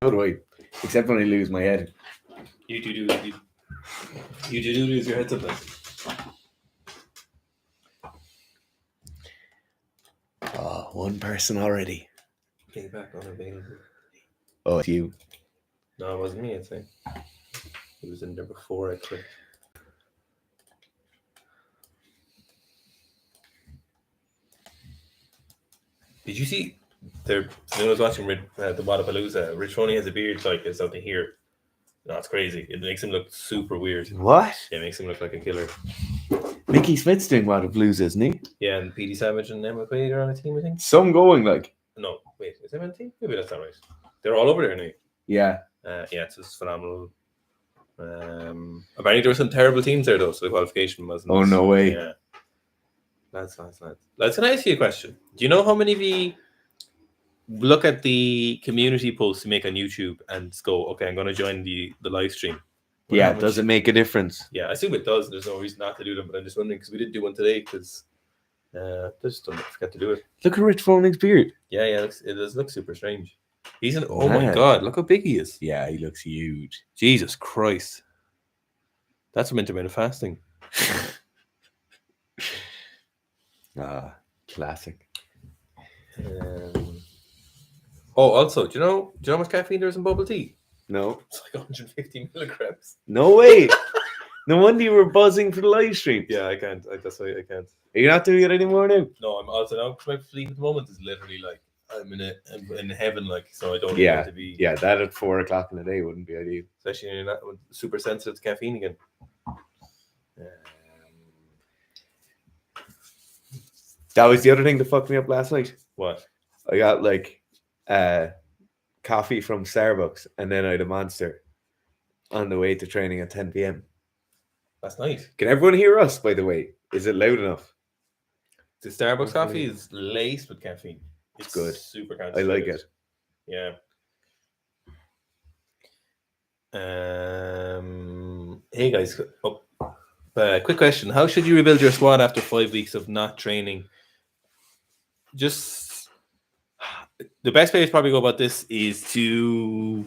So do I. Except when I lose my head. You do lose your head sometimes. Oh, one person already. Came back unavailable. Oh, it's you. No, it wasn't me, I'd say. It was in there before I clicked. Did you see? When I was watching the Wadapalooza, Rich Roney has a beard like it's out to here. No, it's crazy. It makes him look super weird. What? Yeah, it makes him look like a killer. Mickey Smith's doing Wadapalooza, isn't he? Yeah, and Petey Savage and Emma Quaid are on a team, I think. Some going like. No, wait, is Emma on a team? Maybe that's not right. They're all over there now. Yeah. Yeah, it's just phenomenal. Apparently there were some terrible teams there though, so the qualification wasn't. Oh, no way. Yeah. Lads. Can I ask you a question? Do you know how many of you look at the community posts you make on YouTube and go, okay, I'm going to join the live stream? Yeah, does it make a difference? Yeah, I assume it does. There's no reason not to do them, but I'm just wondering because we didn't do one today because just don't forget to do it. Look at Rich Roney's beard. Yeah, it does look super strange. He's oh my God, look how big he is. Yeah, he looks huge. Jesus Christ. That's from intermittent fasting. Classic. Also, do you know how much caffeine there is in bubble tea? No. It's like 150 milligrams. No way. No wonder you were buzzing for the live stream. Yeah, I can't. That's why I can't. Are you not doing it anymore now? No, I'm also now because my sleep at the moment is literally like I'm in heaven, like, so I don't need to be. Yeah, that at 4 o'clock in the day wouldn't be ideal. Especially when you're not super sensitive to caffeine again. That was the other thing that fucked me up last night. What? I got like coffee from Starbucks and then I had a Monster on the way to training at 10 p.m. That's nice. Can everyone hear us, by the way? Is it loud enough? The Starbucks coffee is laced with caffeine. It's good. Super concentrated. I like it. Yeah. Hey guys. Quick question. How should you rebuild your squad after 5 weeks of not training? Just the best way to probably go about this is to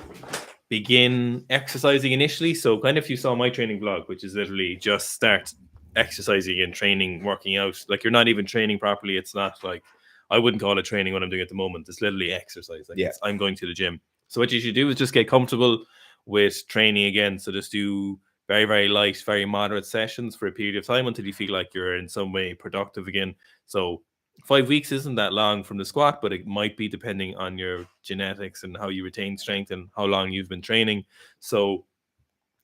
begin exercising initially. So kind of if you saw my training vlog, which is literally just start exercising and training, working out. Like you're not even training properly. It's not like, I wouldn't call it training what I'm doing at the moment. It's literally exercise. Like I'm going to the gym. So what you should do is just get comfortable with training again. So just do very, very light, very moderate sessions for a period of time until you feel like you're in some way productive again. So 5 weeks isn't that long from the squat, but it might be depending on your genetics and how you retain strength and how long you've been training. So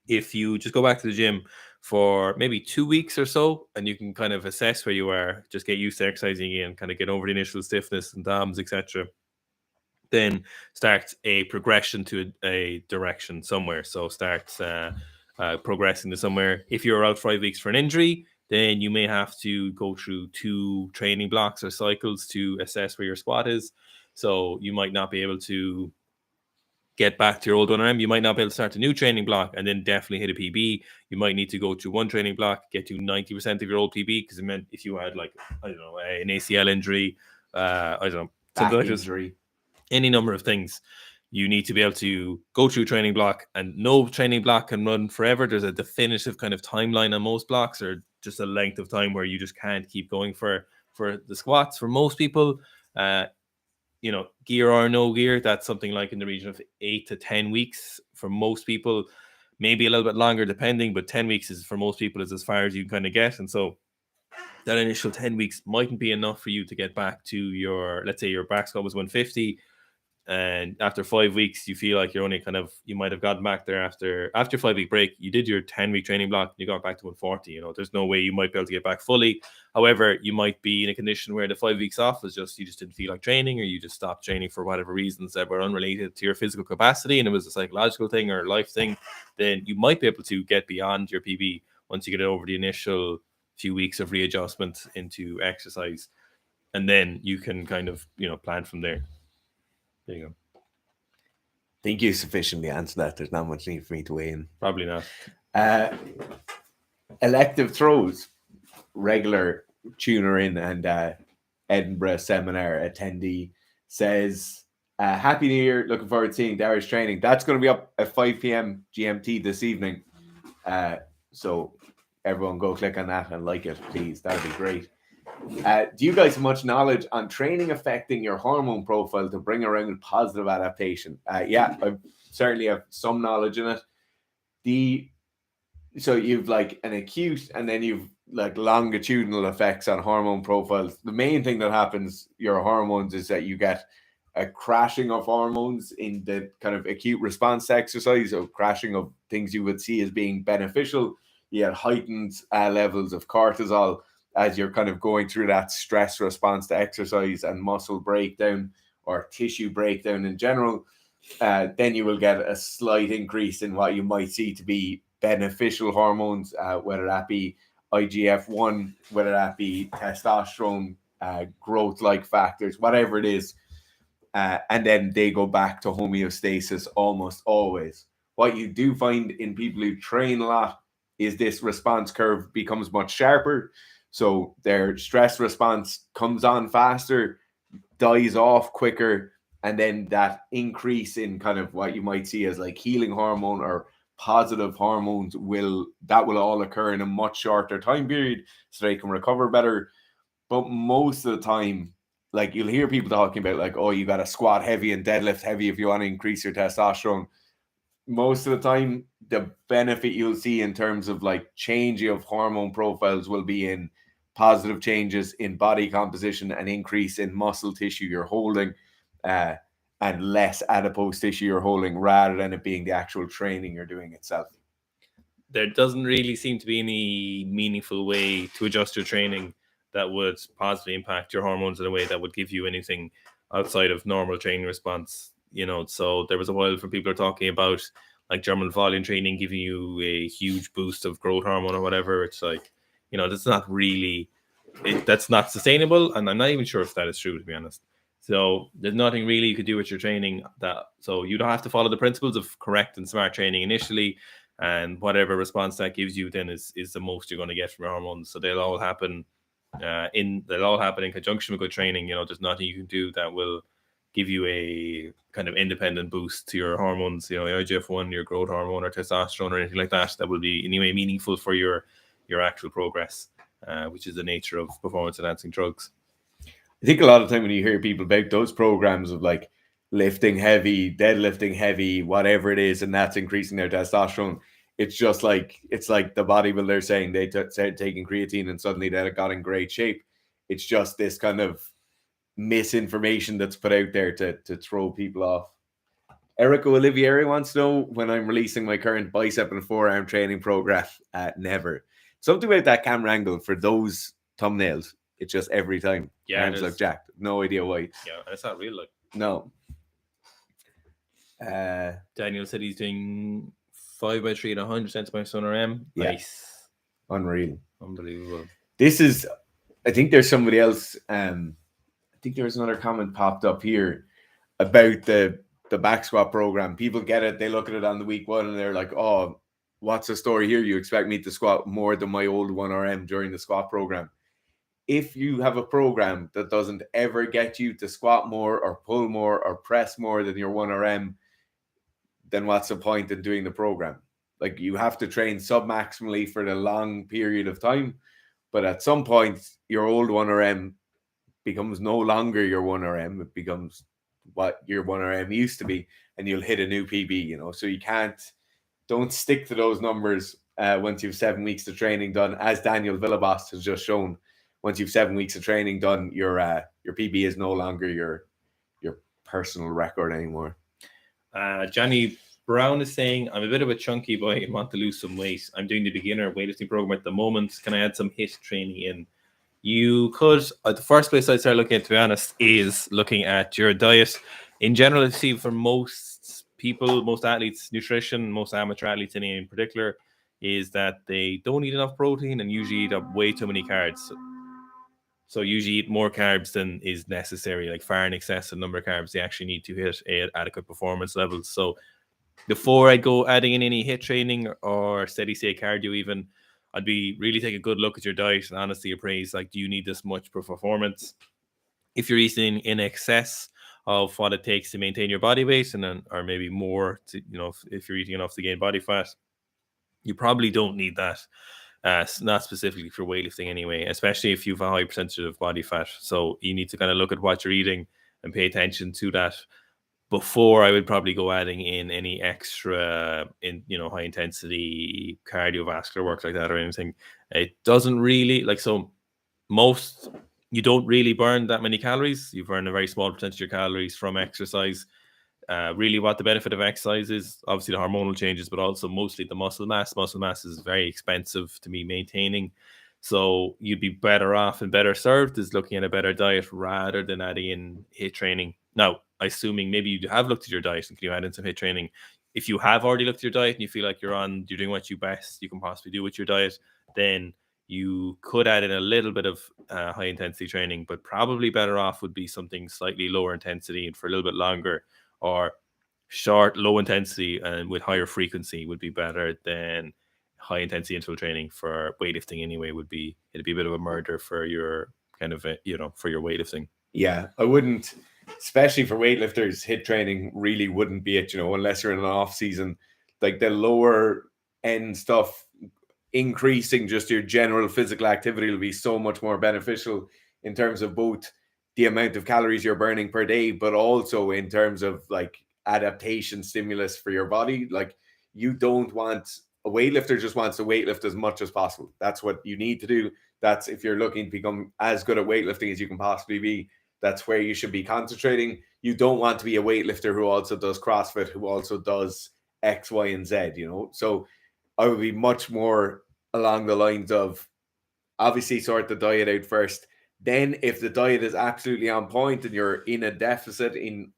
if you just go back to the gym for maybe 2 weeks or so, and you can kind of assess where you are, just get used to exercising again, kind of get over the initial stiffness and DOMs, etc. Then start a progression to a direction somewhere. So start progressing to somewhere. If you're out 5 weeks for an injury, then you may have to go through 2 training blocks or cycles to assess where your squat is. So you might not be able to get back to your old 1RM. You might not be able to start a new training block and then definitely hit a PB. You might need to go to one training block, get to 90% of your old PB, because it meant if you had like, I don't know, an ACL injury, I don't know, something like injury, any number of things, you need to be able to go through training block, and no training block can run forever. There's a definitive kind of timeline on most blocks, or just a length of time where you just can't keep going for the squats. For most people, gear or no gear, that's something like in the region of 8 to 10 weeks. For most people, maybe a little bit longer depending, but 10 weeks is for most people is as far as you can kind of get. And so that initial 10 weeks mightn't be enough for you to get back to your, let's say your back squat was 150. And after 5 weeks, you feel like you're only you might have gotten back there after 5 week break. You did your 10-week training block, you got back to 140. There's no way you might be able to get back fully. However, you might be in a condition where the 5 weeks off was just, you just didn't feel like training, or you just stopped training for whatever reasons that were unrelated to your physical capacity, and it was a psychological thing or a life thing. Then you might be able to get beyond your PB once you get over the initial few weeks of readjustment into exercise. And then you can kind of, plan from there. There you go. I think you sufficiently answered that. There's not much need for me to weigh in. Probably not. Elective throws, regular tuner in and Edinburgh seminar attendee says Happy New Year. Looking forward to seeing Darius training. That's going to be up at 5 p.m. GMT this evening. So everyone go click on that and like it, please. That'd be great. Do you guys have much knowledge on training affecting your hormone profile to bring around positive adaptation? Yeah, I certainly have some knowledge in it. So you've like an acute and then you've like longitudinal effects on hormone profiles. The main thing that happens your hormones is that you get a crashing of hormones in the kind of acute response to exercise, or crashing of things you would see as being beneficial. You get heightened levels of cortisol as you're kind of going through that stress response to exercise and muscle breakdown or tissue breakdown in general. Then you will get a slight increase in what you might see to be beneficial hormones, whether that be IGF-1, whether that be testosterone, growth-like factors, whatever it is. And then they go back to homeostasis almost always. What you do find in people who train a lot is this response curve becomes much sharper. So their stress response comes on faster, dies off quicker, and then that increase in kind of what you might see as like healing hormone or positive hormones will all occur in a much shorter time period, so they can recover better. But most of the time, like you'll hear people talking about like, oh, you got to squat heavy and deadlift heavy if you want to increase your testosterone. Most of the time, the benefit you'll see in terms of like changing of hormone profiles will be in positive changes in body composition and increase in muscle tissue you're holding, and less adipose tissue you're holding, rather than it being the actual training you're doing itself. There doesn't really seem to be any meaningful way to adjust your training that would positively impact your hormones in a way that would give you anything outside of normal training response. So there was a while when people are talking about like German volume training giving you a huge boost of growth hormone or whatever. It's like, that's not really, that's not sustainable. And I'm not even sure if that is true, to be honest. So there's nothing really you could do with your training so you don't have to follow the principles of correct and smart training initially. And whatever response that gives you then is the most you're going to get from your hormones. So they'll all happen in conjunction with good training. There's nothing you can do that will give you a kind of independent boost to your hormones, IGF-1, your growth hormone or testosterone or anything like that will be anyway meaningful for your actual progress, which is the nature of performance enhancing drugs. I think a lot of time when you hear people about those programs of like lifting heavy, deadlifting heavy, whatever it is, and that's increasing their testosterone, it's like the bodybuilder saying they started taking creatine and suddenly they got in great shape. It's just this kind of misinformation that's put out there to throw people off. Erica Olivieri wants to know when I'm releasing my current bicep and forearm training program. Never. Something about that camera angle for those thumbnails. It's just every time. Yeah, arms look jacked. No idea why. Yeah, it's not real. Like no. Daniel said he's doing 5x3 at 100 centimeters on RM. Yeah. Nice. Unreal. Unbelievable. This is, I think there's somebody else. I think there's another comment popped up here about the back squat program. People get it. They look at it on the week one and they're like, oh, what's the story here? You expect me to squat more than my old 1RM during the squat program. If you have a program that doesn't ever get you to squat more or pull more or press more than your 1RM, then what's the point in doing the program? Like, you have to train submaximally for the long period of time, but at some point your old 1RM becomes no longer your 1RM. It becomes what your 1RM used to be, and you'll hit a new PB, so you don't stick to those numbers once you've 7 weeks of training done, as Daniel Villabos has just shown. Once you've 7 weeks of training done, your PB is no longer your personal record anymore. Johnny Brown is saying, I'm a bit of a chunky boy and want to lose some weight. I'm doing the beginner weightlifting program at the moment. Can I add some HIIT training in? You could. The first place I'd start looking at, to be honest, is looking at your diet. In general, I see for most people, most athletes, nutrition, most amateur athletes in particular, is that they don't eat enough protein and usually eat up way too many carbs. So usually eat more carbs than is necessary, like far in excess of the number of carbs they actually need to hit adequate performance levels. So before I go adding in any HIIT training or steady state cardio even, I'd be really take a good look at your diet and honestly appraise, like, do you need this much for performance? If you're eating in excess of what it takes to maintain your body weight, and then, or maybe more to, if you're eating enough to gain body fat, you probably don't need that. Not specifically for weightlifting anyway, especially if you have a high percentage of body fat. So you need to kind of look at what you're eating and pay attention to that before I would probably go adding in any extra high intensity cardiovascular work like that or anything. It doesn't really you don't really burn that many calories. You burn a very small percentage of your calories from exercise. Really what the benefit of exercise is, obviously the hormonal changes, but also mostly the muscle mass. Muscle mass is very expensive to be maintaining. So you'd be better off and better served is looking at a better diet rather than adding in HIIT training. Now, assuming maybe you have looked at your diet and can you add in some HIIT training? If you have already looked at your diet and you feel like you're doing what you best you can possibly do with your diet, then you could add in a little bit of high intensity training, but probably better off would be something slightly lower intensity and for a little bit longer, or short, low intensity and with higher frequency would be better than high intensity interval training. For weightlifting anyway, it'd be a bit of a murder for your kind of, for your weightlifting. Yeah, I wouldn't, especially for weightlifters, HIIT training really wouldn't be it, unless you're in an off season. Like the lower end stuff, increasing just your general physical activity will be so much more beneficial in terms of both the amount of calories you're burning per day, but also in terms of like adaptation stimulus for your body. Like you don't want a weightlifter just wants to weightlift as much as possible. That's what you need to do. That's if you're looking to become as good at weightlifting as you can possibly be, that's where you should be concentrating. You don't want to be a weightlifter who also does CrossFit, who also does X, Y, and Z, So I would be much more along the lines of obviously sort the diet out first. Then if the diet is absolutely on point and you're in a deficit in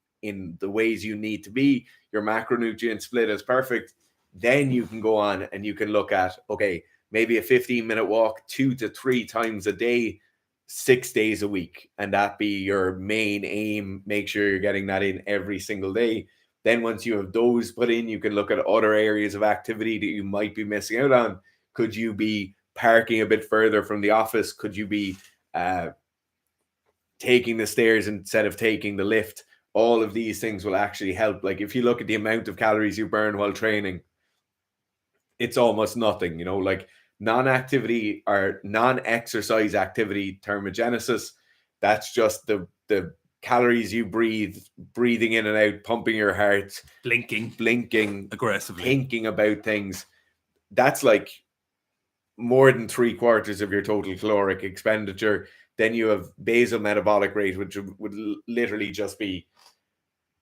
the ways you need to be, your macronutrient split is perfect, then you can go on and you can look at, okay, maybe a 15-minute walk 2 to 3 times a day, 6 days a week. And that be your main aim. Make sure you're getting that in every single day. Then once you have those put in, you can look at other areas of activity that you might be missing out on. Could you be parking a bit further from the office? Could you be taking the stairs instead of taking the lift? All of these things will actually help. Like if you look at the amount of calories you burn while training, it's almost nothing, like non-activity or non-exercise activity thermogenesis. That's just the calories you breathing in and out, pumping your heart, blinking aggressively, thinking about things. That's like more than 3/4 of your total caloric expenditure. Then you have basal metabolic rate, which would literally just be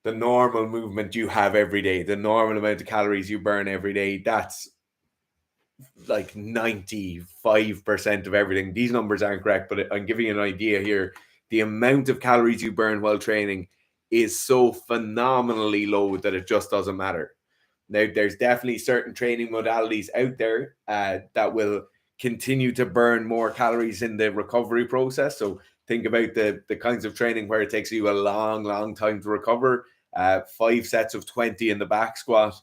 the normal movement you have every day, the normal amount of calories you burn every day. That's like 95% of everything. These numbers aren't correct, but I'm giving you an idea here. The amount of calories you burn while training is so phenomenally low that it just doesn't matter. Now, there's definitely certain training modalities out there that will continue to burn more calories in the recovery process. So think about the kinds of training where it takes you a long, long time to recover. 5 sets of 20 in the back squat.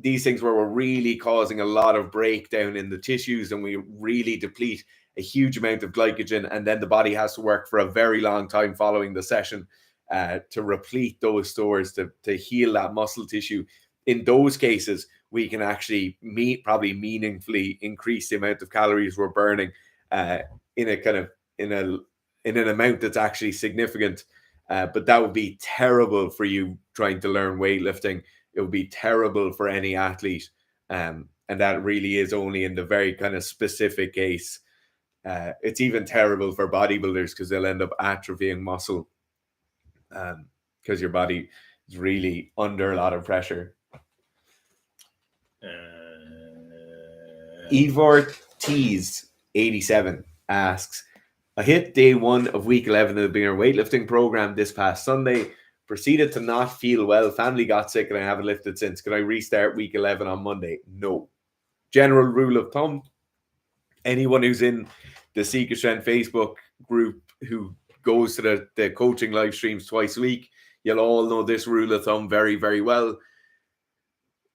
These things where we're really causing a lot of breakdown in the tissues and we really deplete a huge amount of glycogen, and then the body has to work for a very long time following the session to replete those stores, to heal that muscle tissue. In those cases, we can actually probably meaningfully increase the amount of calories we're burning in an amount that's actually significant. But that would be terrible for you trying to learn weightlifting. It would be terrible for any athlete. And that really is only in the very kind of specific case. It's even terrible for bodybuilders because they'll end up atrophying muscle because your body is really under a lot of pressure. Ivor Tees 87 asks, I hit day 1 of week 11 of the beginner weightlifting program this past Sunday. Proceeded to not feel well. Family got sick and I haven't lifted since. Can I restart week 11 on Monday? No. General rule of thumb, anyone who's in the Secret Strength Facebook group who goes to the coaching live streams twice a week, you'll all know this rule of thumb very, very well.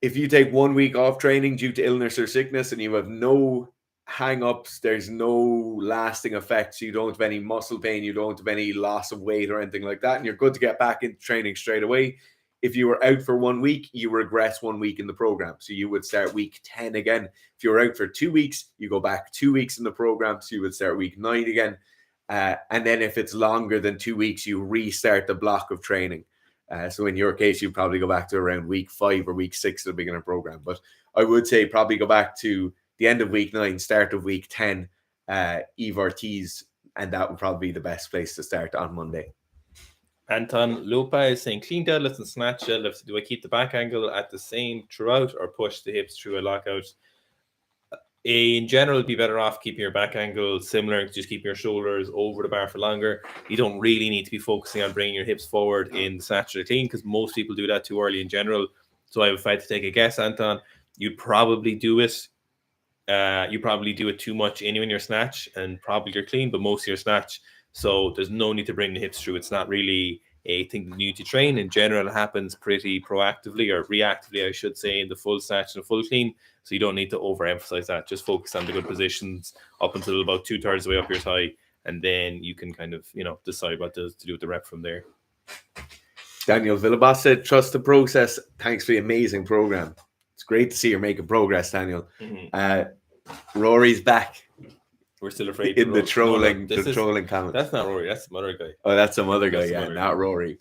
If you take 1 week off training due to illness or sickness and you have no hang-ups. There's no lasting effects. You don't have any muscle pain. You don't have any loss of weight or anything like that. And you're good to get back into training straight away. If you were out for 1 week, you regress 1 week in the program. So you would start week 10 again. If you were out for 2 weeks, you go back 2 weeks in the program. So you would start week 9 again. And then if it's longer than 2 weeks, you restart the block of training. So in your case, you probably go back to around week 5 or week 6 of the beginner program. But I would say probably go back to the end of week 9, start of week 10, EVRTs, and that would probably be the best place to start on Monday. Anton Lupa is saying, clean deadlifts and snatch deadlifts. Do I keep the back angle at the same throughout or push the hips through a lockout? In general, it'd be better off keeping your back angle similar, just keeping your shoulders over the bar for longer. You don't really need to be focusing on bringing your hips forward in the snatch or clean, because most people do that too early in general. So if I had to take a guess, Anton, you'd probably do it. You probably do it too much in your snatch and probably your clean, but most of your snatch. So there's no need to bring the hips through. It's not really a thing that you need to train. In general, it happens pretty proactively or reactively, I should say, in the full snatch and full clean. So you don't need to overemphasize that. Just focus on the good positions up until about 2/3 of the way up your thigh. And then you can kind of, decide what to do with the rep from there. Daniel Villabas said, trust the process. Thanks for the amazing program. It's great to see you're making progress, Daniel. Mm-hmm. Rory's back. We're still afraid in the trolling, trolling comment. That's not Rory. That's some other guy. Oh, that's some other guy. Yeah, not Rory.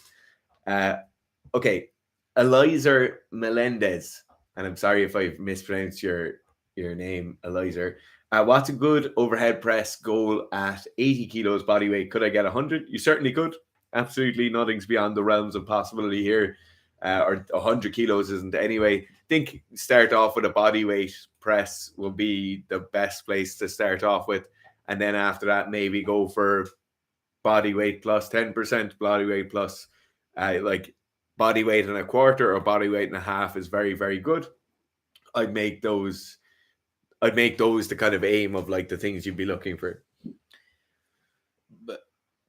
Okay, Eliza Melendez, and I'm sorry if I've mispronounced your name, Eliza. What's a good overhead press goal at 80 kilos body weight? Could I get 100? You certainly could. Absolutely, nothing's beyond the realms of possibility here. Or 100 kilos isn't anyway. I think start off with a body weight press will be the best place to start off with. And then after that, maybe go for body weight plus 10%, body weight plus like body weight and a quarter or body weight and a half is very, very good. I'd make those the kind of aim of like the things you'd be looking for. But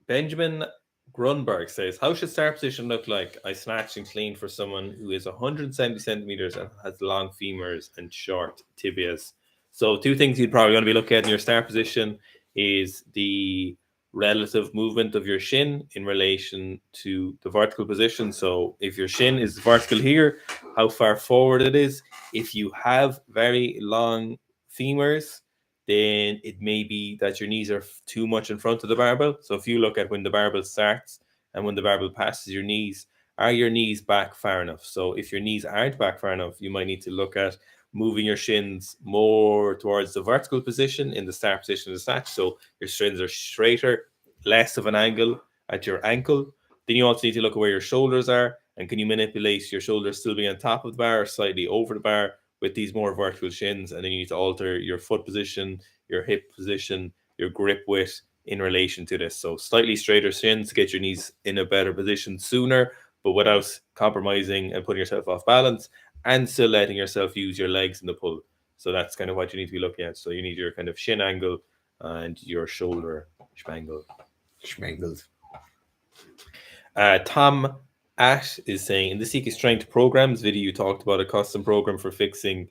Benjamin Grunberg says, how should start position look like? I snatch and clean for someone who is 170 centimeters and has long femurs and short tibias. So 2 things you'd probably want to be looking at in your start position is the relative movement of your shin in relation to the vertical position. So if your shin is vertical here, how far forward it is. If you have very long femurs, then it may be that your knees are too much in front of the barbell. So if you look at when the barbell starts and when the barbell passes your knees, are your knees back far enough? So if your knees aren't back far enough, you might need to look at moving your shins more towards the vertical position in the start position of the snatch. So your shins are straighter, less of an angle at your ankle. Then you also need to look at where your shoulders are, and can you manipulate your shoulders still being on top of the bar or slightly over the bar with these more vertical shins. And then you need to alter your foot position, your hip position, your grip width in relation to this. So slightly straighter shins to get your knees in a better position sooner, but without compromising and putting yourself off balance and still letting yourself use your legs in the pull. So that's kind of what you need to be looking at. So you need your kind of shin angle and your shoulder schmangled. Tom Ash is saying, in the Seek Strength programs video, you talked about a custom program for fixing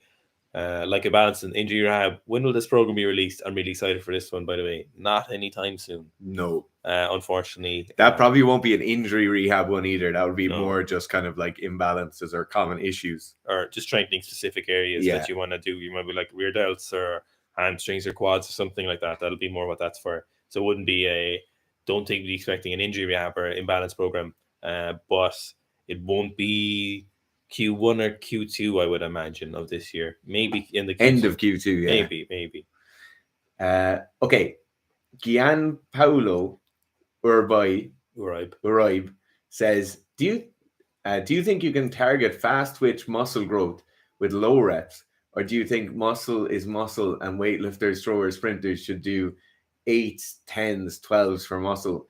like a balance and injury rehab. When will this program be released? I'm really excited for this one, by the way. Not anytime soon. No. Unfortunately. That probably won't be an injury rehab one either. That would be more just kind of like imbalances or common issues. Or just strengthening specific areas that you want to do. You might be like rear delts or hamstrings or quads or something like that. That'll be more what that's for. So it wouldn't be don't think be expecting an injury rehab or imbalance program. But it won't be Q1 or Q2, I would imagine, of this year. Maybe in the end of Q2, yeah. Maybe. Okay. Gian Paolo Uraib says, do you think you can target fast twitch muscle growth with low reps? Or do you think muscle is muscle and weightlifters, throwers, sprinters should do 8s, 10s, 12s for muscle?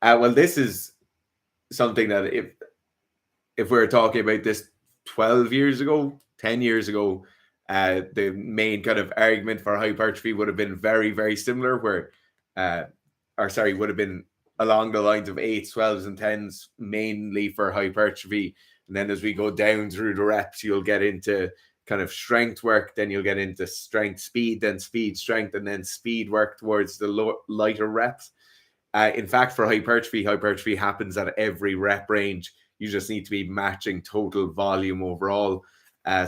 Well, this is something that if we're talking about this 12 years ago, 10 years ago, the main kind of argument for hypertrophy would have been very, very similar, would have been along the lines of 8s, 12s, and 10s, mainly for hypertrophy. And then as we go down through the reps, you'll get into kind of strength work, then you'll get into strength, speed, then speed, strength, and then speed work towards the lighter reps. In fact, for hypertrophy happens at every rep range. You just need to be matching total volume overall.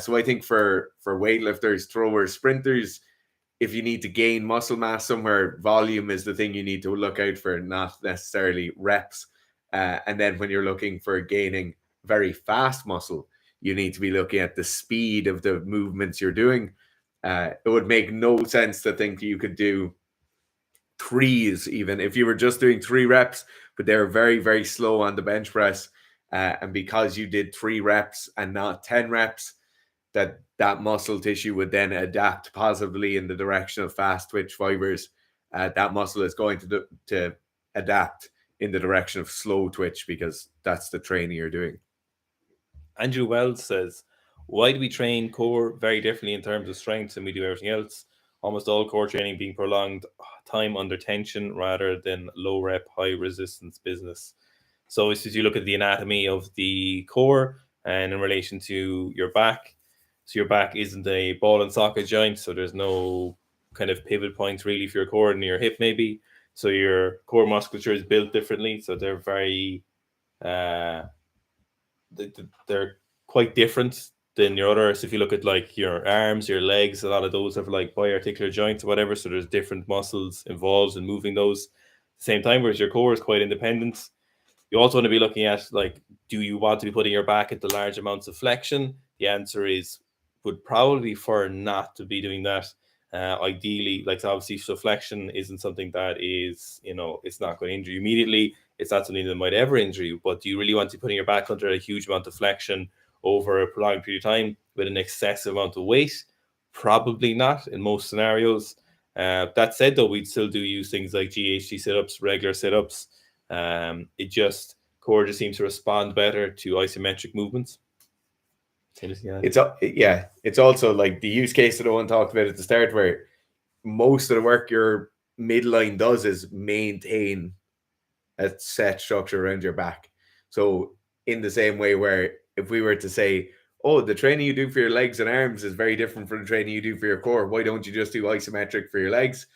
So I think for weightlifters, throwers, sprinters, if you need to gain muscle mass somewhere, volume is the thing you need to look out for, not necessarily reps. And then when you're looking for gaining very fast muscle, you need to be looking at the speed of the movements you're doing. It would make no sense to think you could do threes, even if you were just doing 3 reps, but they were very, very slow on the bench press. And because you did 3 reps and not 10 reps, that muscle tissue would then adapt positively in the direction of fast twitch fibers. That muscle is going to adapt in the direction of slow twitch, because that's the training you're doing. Andrew Wells says, why do we train core very differently in terms of strength than we do everything else? Almost all core training being prolonged time under tension rather than low rep, high resistance business. So as you look at the anatomy of the core and in relation to your back, so your back isn't a ball and socket joint, so there's no kind of pivot points really for your core and your hip maybe. So your core musculature is built differently. So they're very, they're quite different than your others. If you look at like your arms, your legs, a lot of those have like biarticular joints or whatever. So there's different muscles involved in moving those at the same time, whereas your core is quite independent. You also want to be looking at like, do you want to be putting your back into large amounts of flexion? The answer would probably prefer not to be doing that. Ideally, like obviously, so flexion isn't something that is, it's not going to injure you immediately. It's not something that might ever injure you. But do you really want to be putting your back under a huge amount of flexion over a prolonged period of time with an excessive amount of weight? Probably not in most scenarios. That said, though, we'd still do use things like GHD sit-ups, regular sit-ups. Core just seems to respond better to isometric movements. It's also like the use case that I want to talk about at the start, where most of the work your midline does is maintain a set structure around your back. So in the same way, where if we were to say, oh, the training you do for your legs and arms is very different from the training you do for your core, why don't you just do isometric for your legs?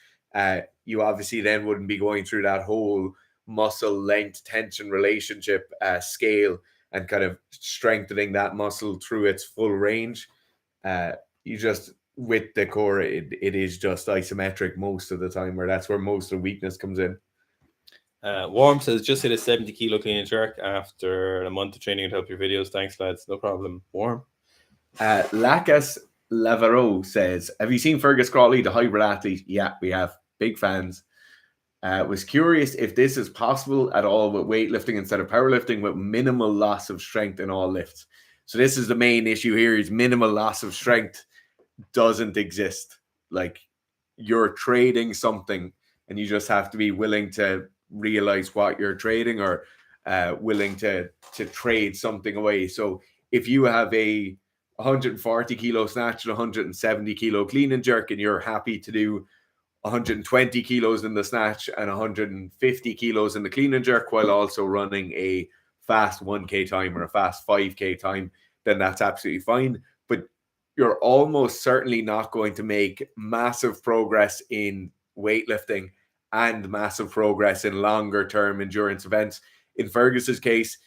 You obviously then wouldn't be going through that whole muscle length tension relationship scale and kind of strengthening that muscle through its full range. You just, with the core, it is just isometric most of the time, where that's where most of the weakness comes in. Warm says, just hit a 70 kilo clean and jerk after a month of training to help your videos. Thanks, lads. No problem. Warm. Lacas Lavaro says, have you seen Fergus Crawley, the hybrid athlete? Yeah, we have. Big fans. Was curious if this is possible at all with weightlifting instead of powerlifting, with minimal loss of strength in all lifts. So this is the main issue here, is minimal loss of strength doesn't exist. Like, you're trading something and you just have to be willing to realize what you're trading, or willing to trade something away. So if you have a 140 kilo snatch and 170 kilo clean and jerk, and you're happy to do 120 kilos in the snatch and 150 kilos in the clean and jerk while also running a fast 1K time or a fast 5K time, then that's absolutely fine. But you're almost certainly not going to make massive progress in weightlifting and massive progress in longer term endurance events. In Fergus's case,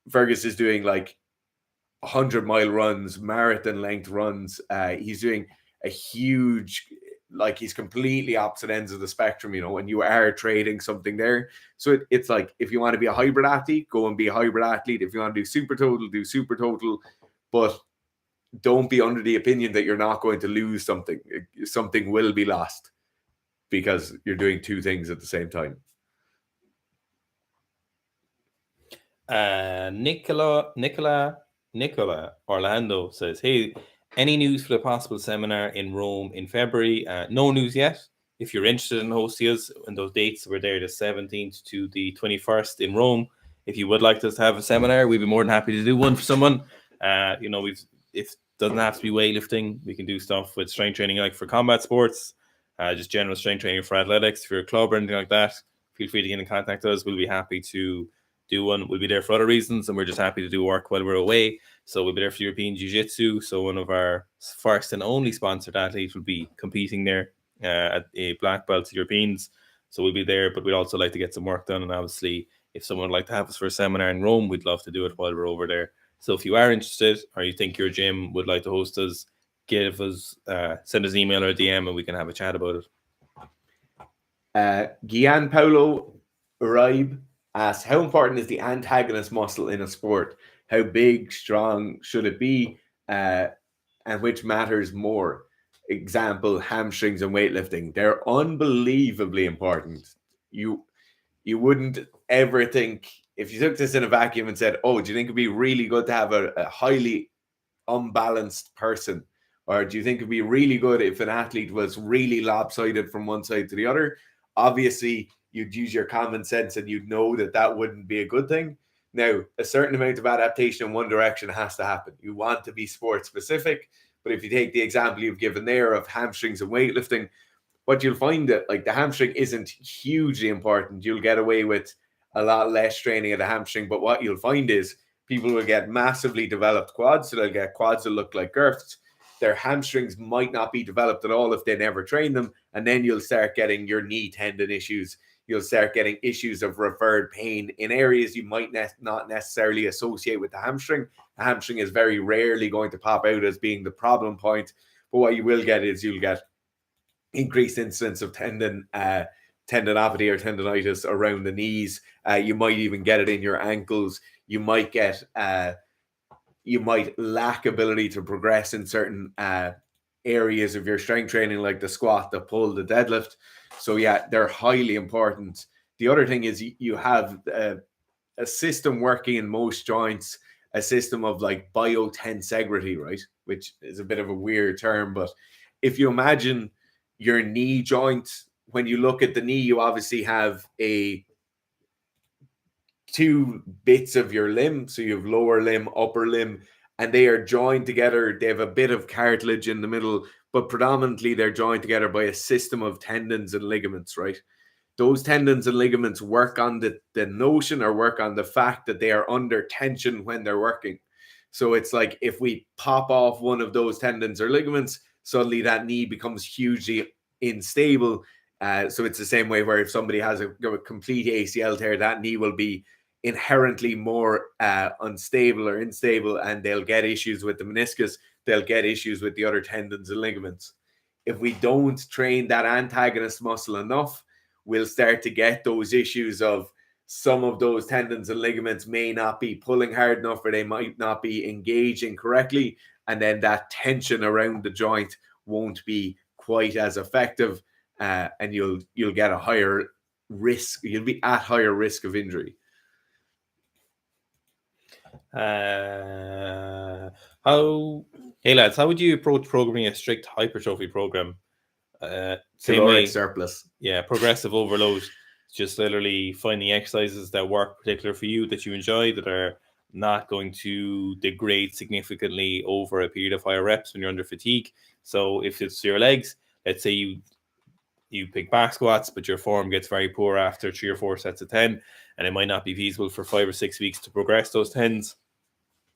Fergus is doing like 100-mile runs, marathon length runs. He's doing a huge, like, he's completely opposite ends of the spectrum, and you are trading something there. So it's like, if you want to be a hybrid athlete, go and be a hybrid athlete. If you want to do super total, do super total. But don't be under the opinion that you're not going to lose something. Something will be lost because you're doing two things at the same time. Nicola Orlando says, hey, any news for the possible seminar in Rome in February? No news yet. If you're interested in hosting us, and those dates were there, the 17th to the 21st in Rome. If you would like us to have a seminar, we'd be more than happy to do one for someone. It doesn't have to be weightlifting. We can do stuff with strength training, like for combat sports, just general strength training for athletics. If you're a club or anything like that, feel free to get in contact with us. We'll be happy to do one. We'll be there for other reasons, and we're just happy to do work while we're away. So we'll be there for European Jiu-Jitsu. So one of our first and only sponsored athletes will be competing there at a black belt Europeans. So we'll be there, but we'd also like to get some work done. And obviously, if someone would like to have us for a seminar in Rome, we'd love to do it while we're over there. So if you are interested, or you think your gym would like to host us, give us send us an email or a DM, and we can have a chat about it. Gianpaolo Uribe asks, how important is the antagonist muscle in a sport? How big, strong should it be? And which matters more? Example, hamstrings and weightlifting. They're unbelievably important. You wouldn't ever think, if you took this in a vacuum and said, oh, do you think it'd be really good to have a highly unbalanced person? Or do you think it'd be really good if an athlete was really lopsided from one side to the other? Obviously, you'd use your common sense and you'd know that that wouldn't be a good thing. Now, a certain amount of adaptation in one direction has to happen. You want to be sport specific, but if you take the example you've given there of hamstrings and weightlifting, what you'll find that like the hamstring isn't hugely important. You'll get away with a lot less training of the hamstring, but what you'll find is people will get massively developed quads, so they'll get quads that look like girths. Their hamstrings might not be developed at all if they never train them, and then you'll start getting your knee tendon issues. You'll start getting issues of referred pain in areas you might not necessarily associate with the hamstring. The hamstring is very rarely going to pop out as being the problem point, but what you will get is you'll get increased incidence of tendinopathy or tendonitis around the knees. You might even get it in your ankles. You might get you might lack ability to progress in certain areas of your strength training, like the squat, the pull, the deadlift. So yeah, they're highly important. The other thing is you have a system working in most joints, a system of like biotensegrity, right? Which is a bit of a weird term, but if you imagine your knee joint, when you look at the knee, you obviously have two bits of your limb. So you have lower limb, upper limb, and they are joined together. They have a bit of cartilage in the middle, but predominantly they're joined together by a system of tendons and ligaments, right? Those tendons and ligaments work on the notion or work on the fact that they are under tension when they're working. So it's like if we pop off one of those tendons or ligaments, suddenly that knee becomes hugely unstable. So it's the same way where if somebody has a complete ACL tear, that knee will be inherently more unstable or unstable, and they'll get issues with the meniscus. They'll get issues with the other tendons and ligaments. If we don't train that antagonist muscle enough, we'll start to get those issues of some of those tendons and ligaments may not be pulling hard enough, or they might not be engaging correctly. And then that tension around the joint won't be quite as effective. And you'll get a higher risk. You'll be at higher risk of injury. Hey lads, how would you approach programming a strict hypertrophy program? Same way, surplus. Yeah, progressive overload. Just literally finding exercises that work particular for you, that you enjoy, that are not going to degrade significantly over a period of higher reps when you're under fatigue. So if it's your legs, let's say you pick back squats, but your form gets very poor after 3 or 4 sets of 10, and it might not be feasible for 5 or 6 weeks to progress those 10s.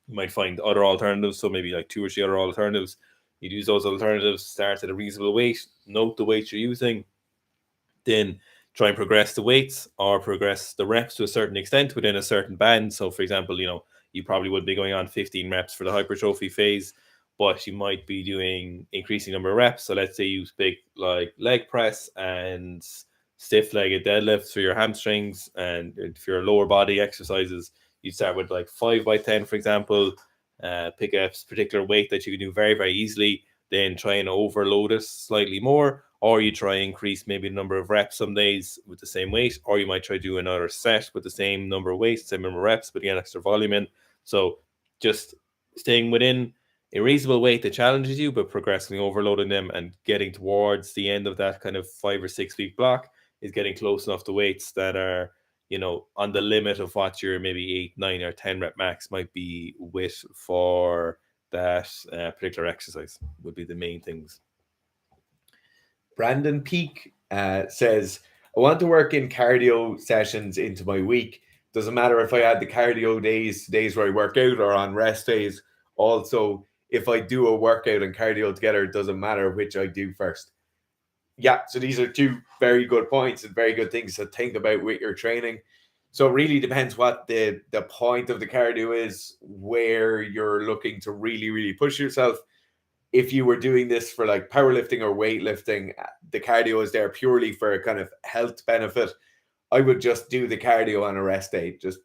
You might find other alternatives, so maybe like 2 or 3 other alternatives. You'd use those alternatives, start at a reasonable weight, note the weight you're using, then try and progress the weights or progress the reps to a certain extent within a certain band. So, for example, you probably would be going on 15 reps for the hypertrophy phase, but you might be doing increasing number of reps. So let's say you pick like leg press and stiff-legged deadlifts for your hamstrings, and for your lower body exercises, you start with like 5 by 10, for example. Pick a particular weight that you can do very, very easily, then try and overload it slightly more, or you try and increase maybe the number of reps some days with the same weight, or you might try to do another set with the same number of weights, same number of reps, but again, extra volume in. So just staying within a reasonable weight that challenges you, but progressively overloading them and getting towards the end of that kind of 5 or 6 week block is getting close enough to weights that are, on the limit of what your maybe 8, 9, or 10 rep max might be with for that particular exercise would be the main things. Brandon Peak says, I want to work in cardio sessions into my week. Doesn't matter if I had the cardio days where I work out, or on rest days. Also, if I do a workout and cardio together, it doesn't matter which I do first. Yeah, so these are two very good points and very good things to think about with your training. So it really depends what the point of the cardio is, where you're looking to really push yourself. If you were doing this for like powerlifting or weightlifting, the cardio is there purely for a kind of health benefit. I would just do the cardio on a rest day. Just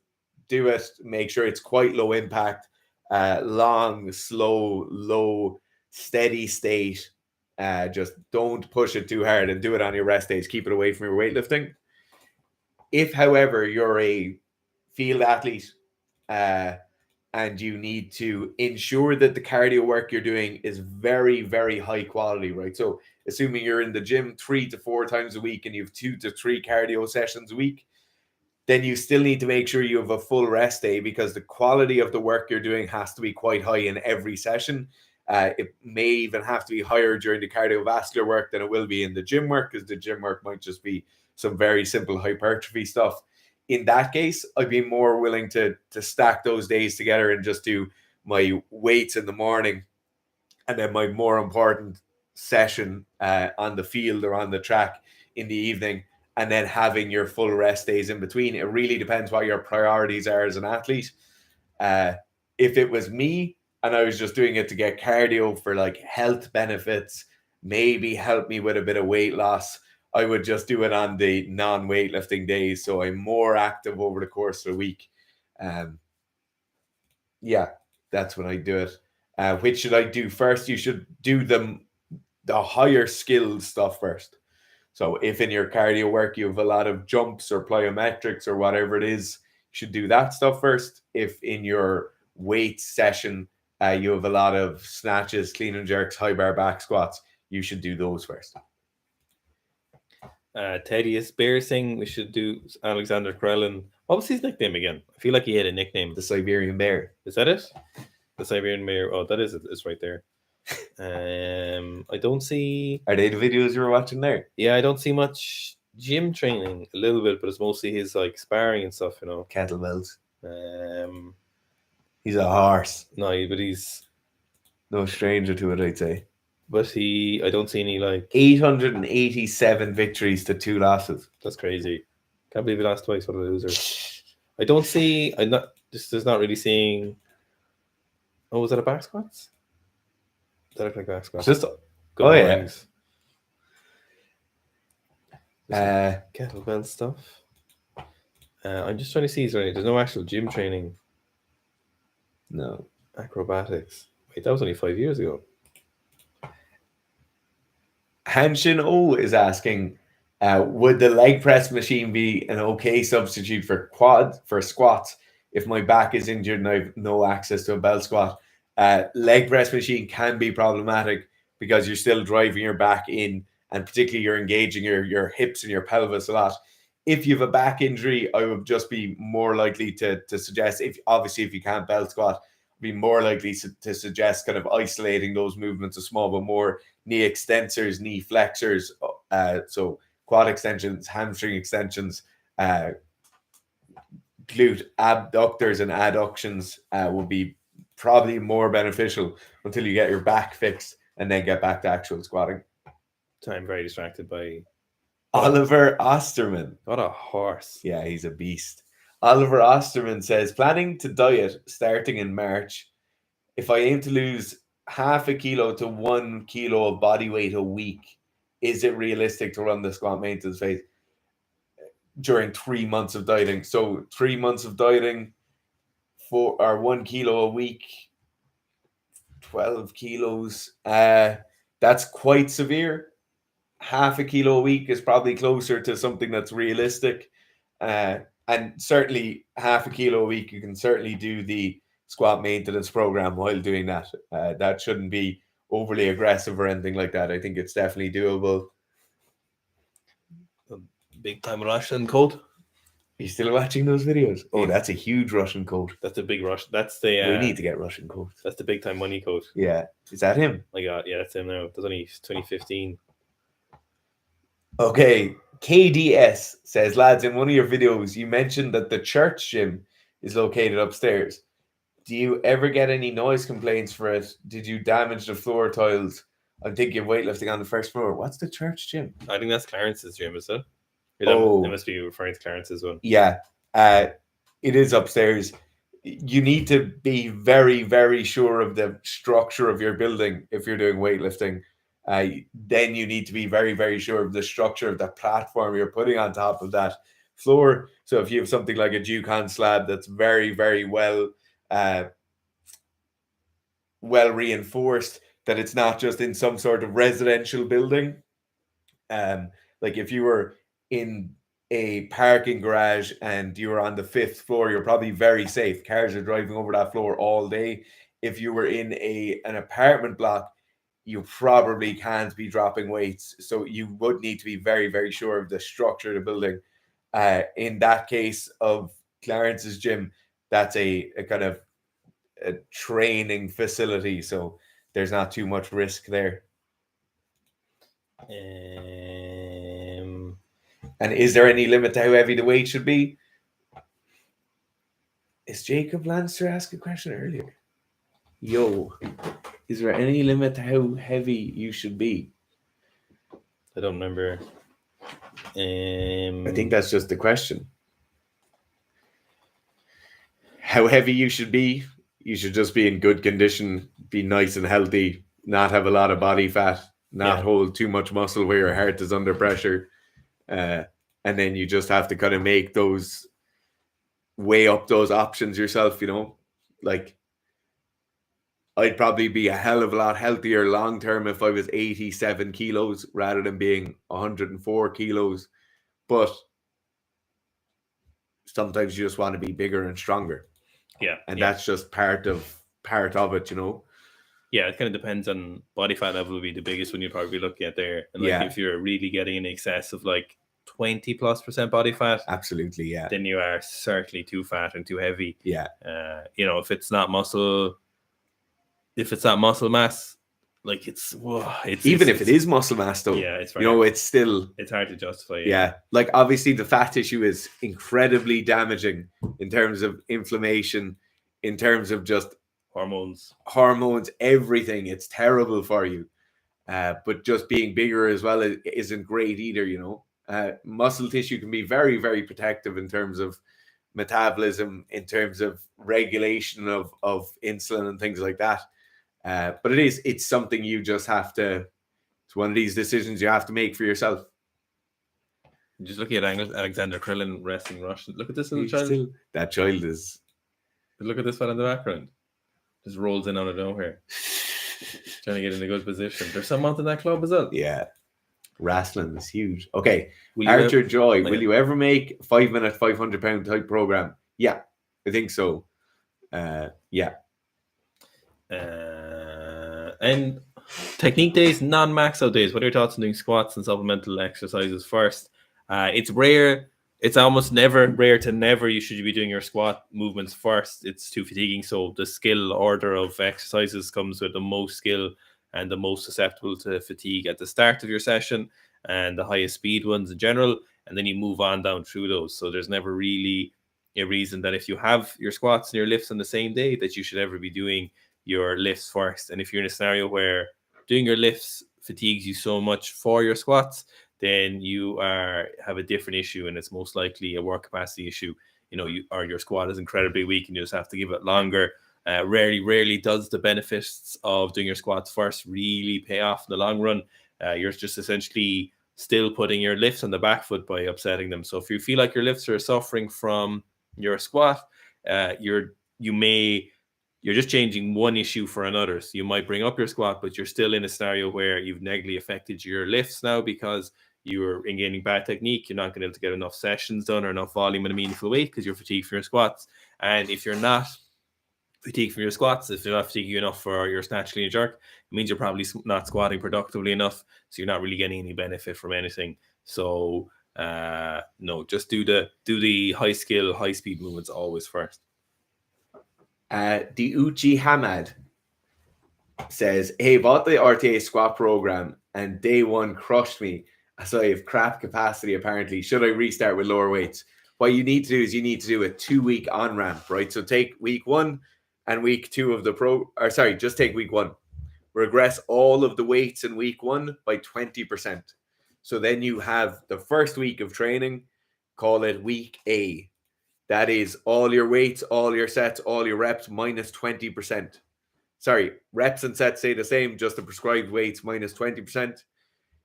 do it. Make sure it's quite low impact, long, slow, low, steady state. Just don't push it too hard, and do it on your rest days. Keep it away from your weightlifting. If, however, you're a field athlete and you need to ensure that the cardio work you're doing is very high quality, right? So assuming you're in the gym 3 to 4 times a week and you have 2 to 3 cardio sessions a week, then you still need to make sure you have a full rest day, because the quality of the work you're doing has to be quite high in every session. It may even have to be higher during the cardiovascular work than it will be in the gym work, because the gym work might just be some very simple hypertrophy stuff. In that case, I'd be more willing to stack those days together and just do my weights in the morning and then my more important session on the field or on the track in the evening, and then having your full rest days in between. It really depends what your priorities are as an athlete. If it was me and I was just doing it to get cardio for like health benefits, maybe help me with a bit of weight loss, I would just do it on the non-weightlifting days, so I'm more active over the course of the week. Yeah, that's when I do it. Which should I do first? You should do the higher skill stuff first. So if in your cardio work you have a lot of jumps or plyometrics or whatever it is, you should do that stuff first. If in your weight session you have a lot of snatches, clean and jerks, high bar back squats, you should do those first. Tedious Bear saying we should do Alexander Krellin. What was his nickname again? I feel like he had a nickname. The Siberian Bear. Is that it? The Siberian Bear. Oh, that is it. It's right there. I don't see. Are they the videos you were watching there? Yeah, I don't see much gym training. A little bit, but it's mostly his like sparring and stuff. You know, Kettlebells. He's a horse. No, but he's no stranger to it, I'd say. But I don't see any like 887 victories to 2 losses. That's crazy. Can't believe he lost twice. What a loser. I don't see. I'm not just not really seeing. Oh, was that a back squats? That look like back squats. Just mornings. Kettlebell stuff. I'm just trying to see. There's no actual gym training. No. Acrobatics. Wait, that was only 5 years ago. Hanshin O is asking, would the leg press machine be an okay substitute for squats if my back is injured and I have no access to a belt squat? Leg press machine can be problematic because you're still driving your back in, and particularly you're engaging your hips and your pelvis a lot. If you have a back injury, I would just be more likely to suggest, if you can't belt squat, be more likely to suggest kind of isolating those movements, a small but more knee extensors, knee flexors, so quad extensions, hamstring extensions, glute abductors and adductions would be probably more beneficial until you get your back fixed and then get back to actual squatting. So I'm very distracted by Oliver Osterman. What a horse. Yeah, he's a beast. Oliver Osterman says, planning to diet starting in March. If I aim to lose 0.5 kilo to 1 kilo of body weight a week, is it realistic to run the squat maintenance phase during 3 months of dieting? So 3 months of dieting for 1 kilo a week, 12 kilos. That's quite severe. 0.5 kilo a week is probably closer to something that's realistic. And certainly 0.5 kilo a week, you can certainly do the squat maintenance program while doing that. That shouldn't be overly aggressive or anything like that. I think it's definitely doable. Big time Russian coat. Are you still watching those videos? Oh, that's a huge Russian coat. That's a big Russian. That's the. We need to get Russian coats. That's the big time money coat. Yeah. Is that him? My God, yeah, that's him now. That's only 2015. Okay. KDS says, lads, in one of your videos, you mentioned that the church gym is located upstairs. Do you ever get any noise complaints for it? Did you damage the floor tiles? I'm thinking of weightlifting on the first floor. What's the church gym? I think that's Clarence's gym, is it? Oh. It must be referring to Clarence's one. Yeah, it is upstairs. You need to be very, very sure of the structure of your building if you're doing weightlifting. Then you need to be very, very sure of the structure of the platform you're putting on top of that floor. So if you have something like a Ducon slab that's very, very well reinforced, that it's not just in some sort of residential building. Like if you were in a parking garage and you were on the 5th floor, you're probably very safe. Cars are driving over that floor all day. If you were in an apartment block, you probably can't be dropping weights. So you would need to be very, very sure of the structure of the building. In that case of Clarence's gym, that's a kind of a training facility. So there's not too much risk there. And is there any limit to how heavy the weight should be? Is Jacob Lancer asked a question earlier? Yo, is there any limit to how heavy you should be? I don't remember. I think that's just the question. How heavy you should be? You should just be in good condition, be nice and healthy, not have a lot of body fat, not hold too much muscle where your heart is under pressure. And then you just have to kind of weigh up those options yourself, you know? Like, I'd probably be a hell of a lot healthier long term if I was 87 kilos rather than being 104 kilos. But sometimes you just want to be bigger and stronger. Yeah. And that's just part of it, you know? Yeah, it kind of depends on body fat level would be the biggest one you'd probably be looking at there. And like if you're really getting in excess of like 20+% body fat, absolutely, yeah, then you are certainly too fat and too heavy. Yeah. If it's not muscle mass, like it's even if it is muscle mass though, it's very, it's hard to justify. Yeah, like obviously the fat tissue is incredibly damaging in terms of inflammation, in terms of just hormones, everything. It's terrible for you. But just being bigger as well isn't great either, you know. Muscle tissue can be very, very protective in terms of metabolism, in terms of regulation of insulin and things like that. But it's something you just have to, it's one of these decisions you have to make for yourself. Just looking at Alexander Krillin wrestling Russian. Look at this little child. That child is. Look at this one in the background. Just rolls in out of nowhere. Trying to get in a good position. There's some out in that club as well. Yeah. Wrestling is huge. Okay. Archer Joy, will you ever make 5-minute, 500-pound type program? Yeah, I think so. Yeah. And technique days, non-max out days. What are your thoughts on doing squats and supplemental exercises first? It's rare. It's almost never, rare to never. You should be doing your squat movements first. It's too fatiguing. So the skill order of exercises comes with the most skill and the most susceptible to fatigue at the start of your session and the highest speed ones in general. And then you move on down through those. So there's never really a reason that if you have your squats and your lifts on the same day that you should ever be doing your lifts first. And if you're in a scenario where doing your lifts fatigues you so much for your squats, then you have a different issue, and it's most likely a work capacity issue. You know, your squat is incredibly weak, and you just have to give it longer. Rarely does the benefits of doing your squats first really pay off in the long run. You're just essentially still putting your lifts on the back foot by upsetting them. So if you feel like your lifts are suffering from your squat, you're just changing one issue for another. So you might bring up your squat, but you're still in a scenario where you've negatively affected your lifts now because you're gaining bad technique. You're not going to be able to get enough sessions done or enough volume and a meaningful weight because you're fatigued from your squats. And if you're not fatigued from your squats, if you're not fatigued enough for your snatch, clean, and jerk, it means you're probably not squatting productively enough. So you're not really getting any benefit from anything. So no, just do the high skill, high speed movements always first. The Uchi Hamad says, hey, bought the RTA squat program and day one crushed me. So I have crap capacity, apparently. Should I restart with lower weights? What you need to do is you need to do a 2-week on-ramp, right? So take week 1 and week 2 of the just take week 1. Regress all of the weights in week 1 by 20%. So then you have the first week of training, call it week A. That is all your weights, all your sets, all your reps minus 20%. Sorry, reps and sets stay the same, just the prescribed weights minus 20%.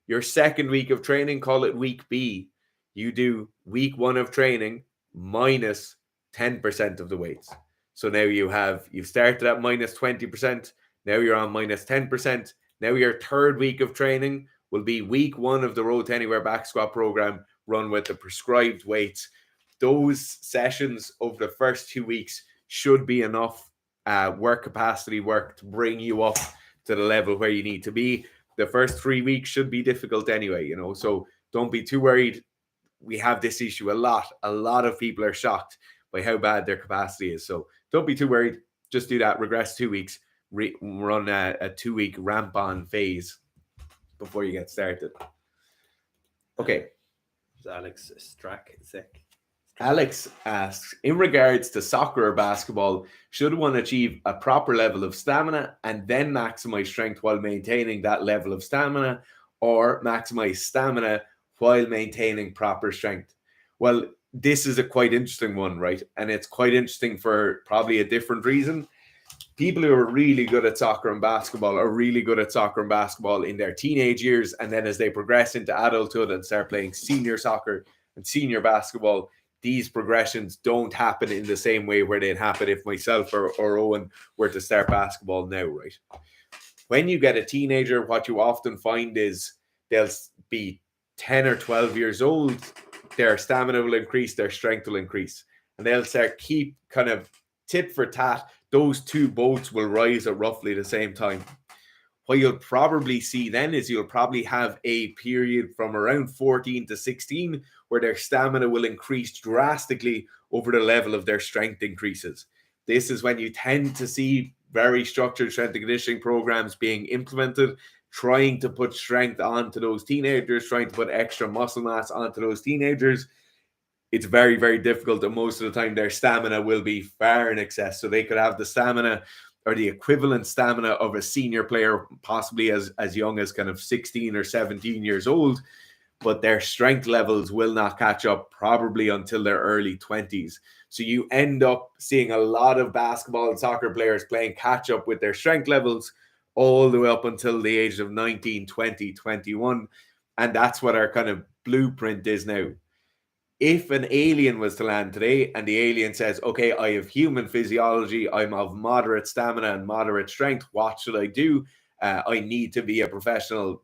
Your second week of training, call it week B. You do week 1 of training minus 10% of the weights. So now you've started at minus 20%. Now you're on minus 10%. Now your third week of training will be week 1 of the Road to Anywhere back squat program run with the prescribed weights. Those sessions over the first 2 weeks should be enough work capacity work to bring you up to the level where you need to be. The first 3 weeks should be difficult anyway, so don't be too worried. We have this issue a lot. A lot of people are shocked by how bad their capacity is. So don't be too worried. Just do that. Regress 2 weeks. Run a 2-week ramp on phase before you get started. Okay. Alex Strakzek. Alex asks, in regards to soccer or basketball, should one achieve a proper level of stamina and then maximize strength while maintaining that level of stamina, or maximize stamina while maintaining proper strength? Well, this is a quite interesting one, right? And it's quite interesting for probably a different reason. People who are really good at soccer and basketball are really good at soccer and basketball in their teenage years. And then as they progress into adulthood and start playing senior soccer and senior basketball, these progressions don't happen in the same way where they'd happen if myself or Owen were to start basketball now, right? When you get a teenager, what you often find is they'll be 10 or 12 years old, their stamina will increase, their strength will increase, and they'll start keep kind of tit for tat. Those two boats will rise at roughly the same time. What you'll probably see then is you'll probably have a period from around 14 to 16 where their stamina will increase drastically over the level of their strength increases. This is when you tend to see very structured strength and conditioning programs being implemented, trying to put strength onto those teenagers, trying to put extra muscle mass onto those teenagers. It's very, very difficult, and most of the time their stamina will be far in excess. So they could have the stamina or the equivalent stamina of a senior player, possibly as young as kind of 16 or 17 years old, but their strength levels will not catch up probably until their early 20s. So you end up seeing a lot of basketball and soccer players playing catch up with their strength levels all the way up until the age of 19, 20, 21. And that's what our kind of blueprint is now. If an alien was to land today and the alien says, okay, I have human physiology, I'm of moderate stamina and moderate strength, what should I do? I need to be a professional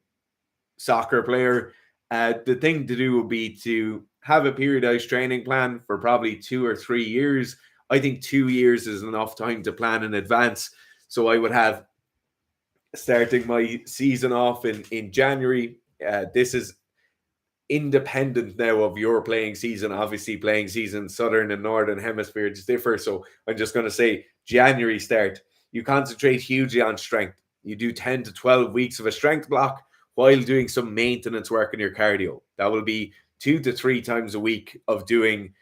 soccer player. The thing to do would be to have a periodized training plan for probably 2 or 3 years. I think 2 years is enough time to plan in advance. So I would have starting my season off in January. This is independent now of your playing season. Obviously playing season southern and northern hemispheres differ, so I'm just going to say January start. You concentrate hugely on strength. You do 10 to 12 weeks of a strength block while doing some maintenance work in your cardio. That will be 2 to 3 times a week of doing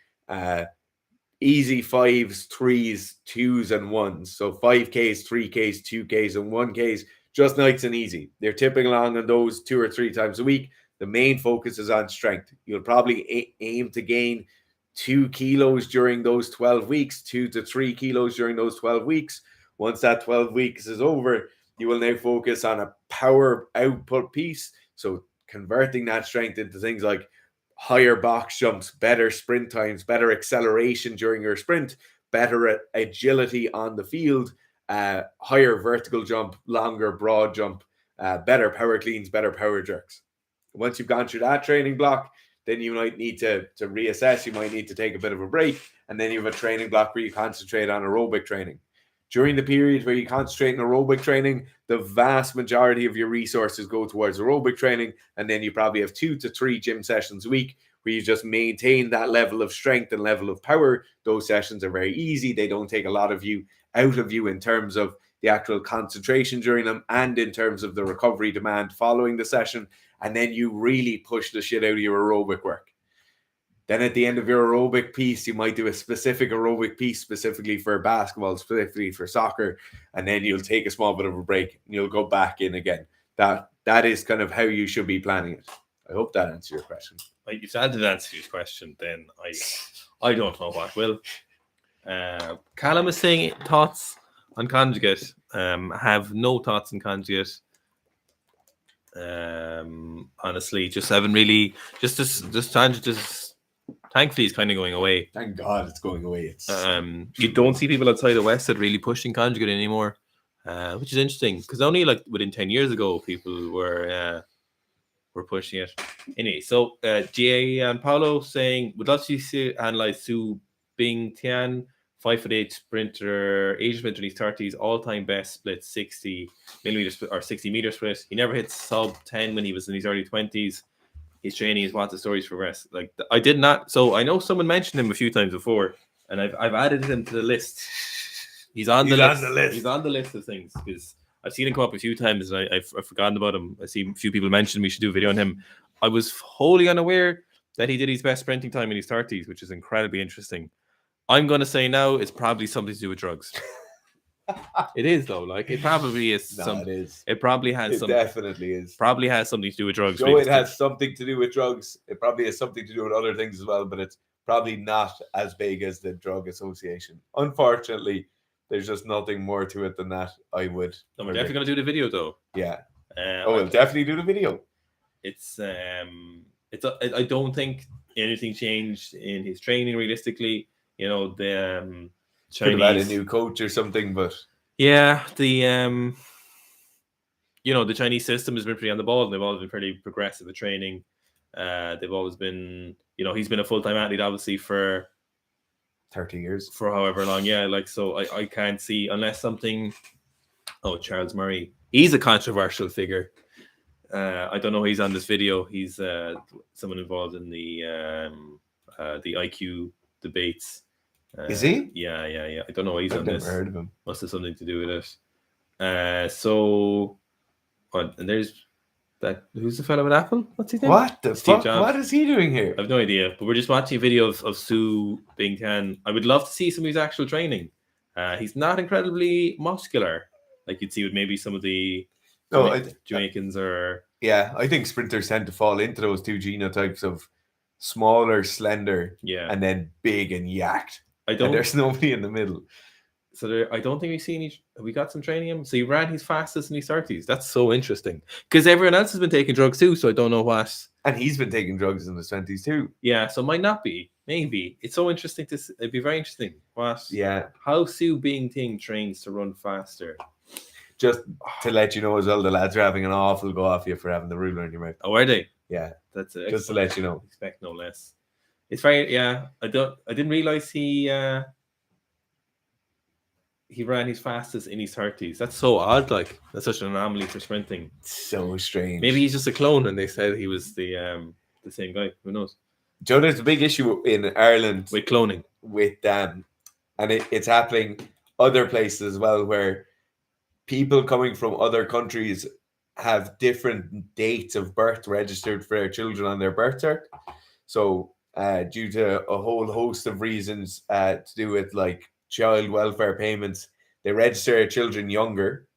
easy 5s, 3s, 2s and 1s. So 5Ks, 3Ks, 2Ks and 1Ks, just nice and easy. They're tipping along on those 2 or 3 times a week. The main focus is on strength. You'll probably aim to gain 2 kilos during those 12 weeks, 2 to 3 kilos during those 12 weeks. Once that 12 weeks is over, you will now focus on a power output piece. So converting that strength into things like higher box jumps, better sprint times, better acceleration during your sprint, better agility on the field, higher vertical jump, longer broad jump, better power cleans, better power jerks. Once you've gone through that training block, then you might need to reassess. You might need to take a bit of a break. And then you have a training block where you concentrate on aerobic training. During the period where you concentrate on aerobic training, the vast majority of your resources go towards aerobic training. And then you probably have 2 to 3 gym sessions a week where you just maintain that level of strength and level of power. Those sessions are very easy. They don't take a lot of you out of you in terms of the actual concentration during them and in terms of the recovery demand following the session. And then you really push the shit out of your aerobic work. Then at the end of your aerobic piece, you might do a specific aerobic piece specifically for basketball, specifically for soccer, and then you'll take a small bit of a break and you'll go back in again. That is kind of how you should be planning it. I hope that answers your question. If that did answer your question, then I don't know what will. Callum is saying thoughts on conjugate. Have no thoughts on conjugate. Honestly, just haven't really. Thankfully, it's kind of going away. Thank God it's going away. You don't see people outside the West that really pushing conjugate anymore, which is interesting because only like within 10 years ago, people were pushing it. Anyway, so GA and Paolo saying, would love to see analyze Su Bing Tian, 5'8" sprinter, Asian sprinter in his 30s, all-time best split 60 millimeters or 60 meter split. He never hit sub 10 when he was in his early 20s. His training is what the stories progress. Like I did not. So I know someone mentioned him a few times before, and I've added him to the list. He's on the list. He's on the list of things because I've seen him come up a few times, and I've forgotten about him. I see a few people mention we should do a video on him. I was wholly unaware that he did his best sprinting time in his 30s, which is incredibly interesting. I'm going to say now it's probably something to do with drugs. It is though. Like it probably is. It is. It probably has. It definitely is. Probably has something to do with drugs. Joe, it has something to do with drugs. It probably has something to do with other things as well, but it's probably not as big as the drug association. Unfortunately, there's just nothing more to it than that. I would. No, we're definitely going to do the video though. Yeah. We'll definitely do the video. It's. I don't think anything changed in his training. Realistically, you know the. Could have had a new coach or something, but yeah, the the Chinese system has been pretty on the ball, and they've always been pretty progressive at training. They've always been, he's been a full-time athlete, obviously, for 30 years, for however long. Yeah, like so, I can't see unless something. Oh, Charles Murray, he's a controversial figure. I don't know. He's on this video. He's someone involved in the IQ debates. Is he? Yeah. I don't know why he's on this. I've never heard of him. Must have something to do with it. So, and there's that. Who's the fellow with Apple? What's his name? What the fuck? What is he doing here? I have no idea. But we're just watching a video of Su Bing Tian. I would love to see some of his actual training. He's not incredibly muscular, like you'd see with maybe some of the Jamaicans or. Yeah, I think sprinters tend to fall into those two genotypes of smaller, slender, and then big and yacked. There's nobody in the middle. So I don't think we've seen we got some training him. So he ran his fastest in his 30s. That's so interesting. Because everyone else has been taking drugs too, so I don't know what. And he's been taking drugs in his 20s too. Yeah, so it might not be. Maybe. It's so interesting it'd be very interesting. How Su Bing Ting trains to run faster. Just to let you know as well, the lads are having an awful go off you for having the ruler in your mouth. Oh, are they? Yeah. That's it. Just to let you know. Expect no less. It's very I didn't realize he ran his fastest in his 30s. That's so odd. Like that's such an anomaly for sprinting. So strange. Maybe he's just a clone, and they said he was the same guy. Who knows? Joe, there's a big issue in Ireland with cloning. And it's happening other places as well, where people coming from other countries have different dates of birth registered for their children on their birth cert. So due to a whole host of reasons to do with like child welfare payments, they register their children younger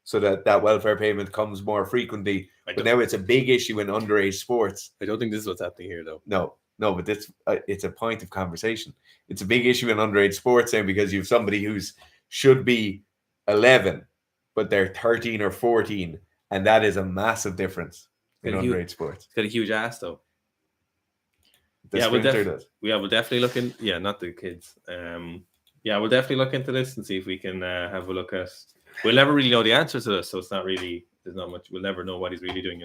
so that welfare payment comes more frequently. But now it's a big issue in underage sports. I don't think this is what's happening here though. No, but it's a point of conversation. It's a big issue in underage sports now because you have somebody who's should be 11, but they're 13 or 14. And that is a massive difference in underage sports. It's got a huge ass though. We'll definitely look in. Yeah, not the kids. We'll definitely look into this and see if we can have a look at. We'll never really know the answer to this, so it's not really. There's not much. We'll never know what he's really doing.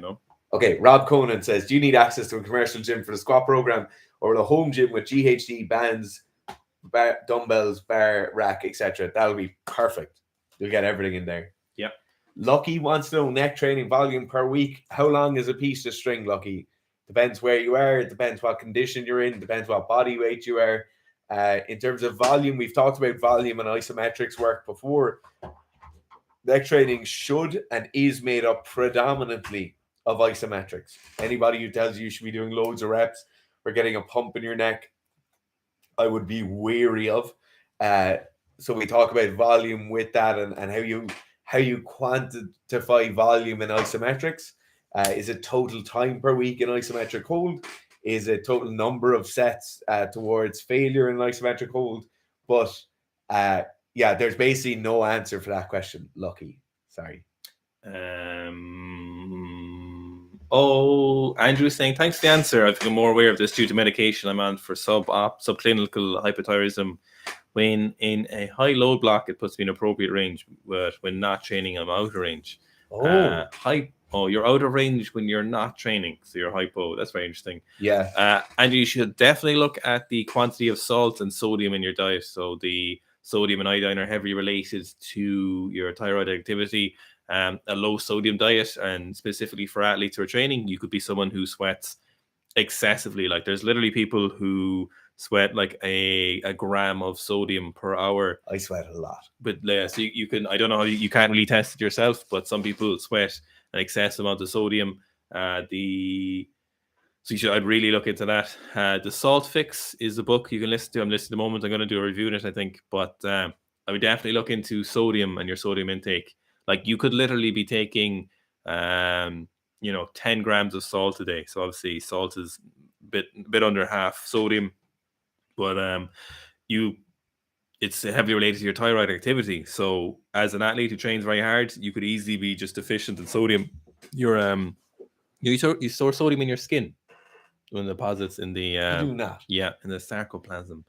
Okay, Rob Conan says, "Do you need access to a commercial gym for the squat program, or a home gym with GHD bands, dumbbells, bar rack, etc.? That'll be perfect. You'll get everything in there." Yeah. Lucky wants to know neck training volume per week. How long is a piece of string, Lucky? Depends where you are. It depends what condition you're in. Depends what body weight you are. In terms of volume, we've talked about volume and isometrics work before. neck training should and is made up predominantly of isometrics. Anybody who tells you should be doing loads of reps or getting a pump in your neck, I would be wary of. So we talk about volume with that, and how you quantify volume in isometrics. Is it total time per week in isometric hold? Is it total number of sets towards failure in isometric hold? But yeah, there's basically no answer for that question. Lucky, sorry. Andrew's saying, thanks for the answer. I've become more aware of this due to medication I'm on for subclinical hypothyroidism. When in a high load block, it puts me in appropriate range, but when not training, I'm out of range. You're out of range when you're not training, so you're hypo. That's very interesting. Yeah. And you should definitely look at the quantity of salt and sodium in your diet. So the sodium and iodine are heavily related to your thyroid activity. A low sodium diet, and specifically for athletes who are training, you could be someone who sweats excessively. Like there's literally people who sweat like a gram of sodium per hour. I sweat a lot. But so you can, I don't know how you can't really test it yourself, but some people sweat an excessive amount of sodium. I'd really look into that. The Salt Fix is a book you can listen to. I'm listening at the moment. I'm going to do a review on it, I think. But I would definitely look into sodium and your sodium intake. Like you could literally be taking, 10 grams of salt a day. So obviously salt is a bit under half sodium, but it's heavily related to your thyroid activity. So as an athlete who trains very hard, you could easily be just deficient in sodium. You store sodium in your skin when the deposits in the you do not. Yeah, in the sarcoplasm.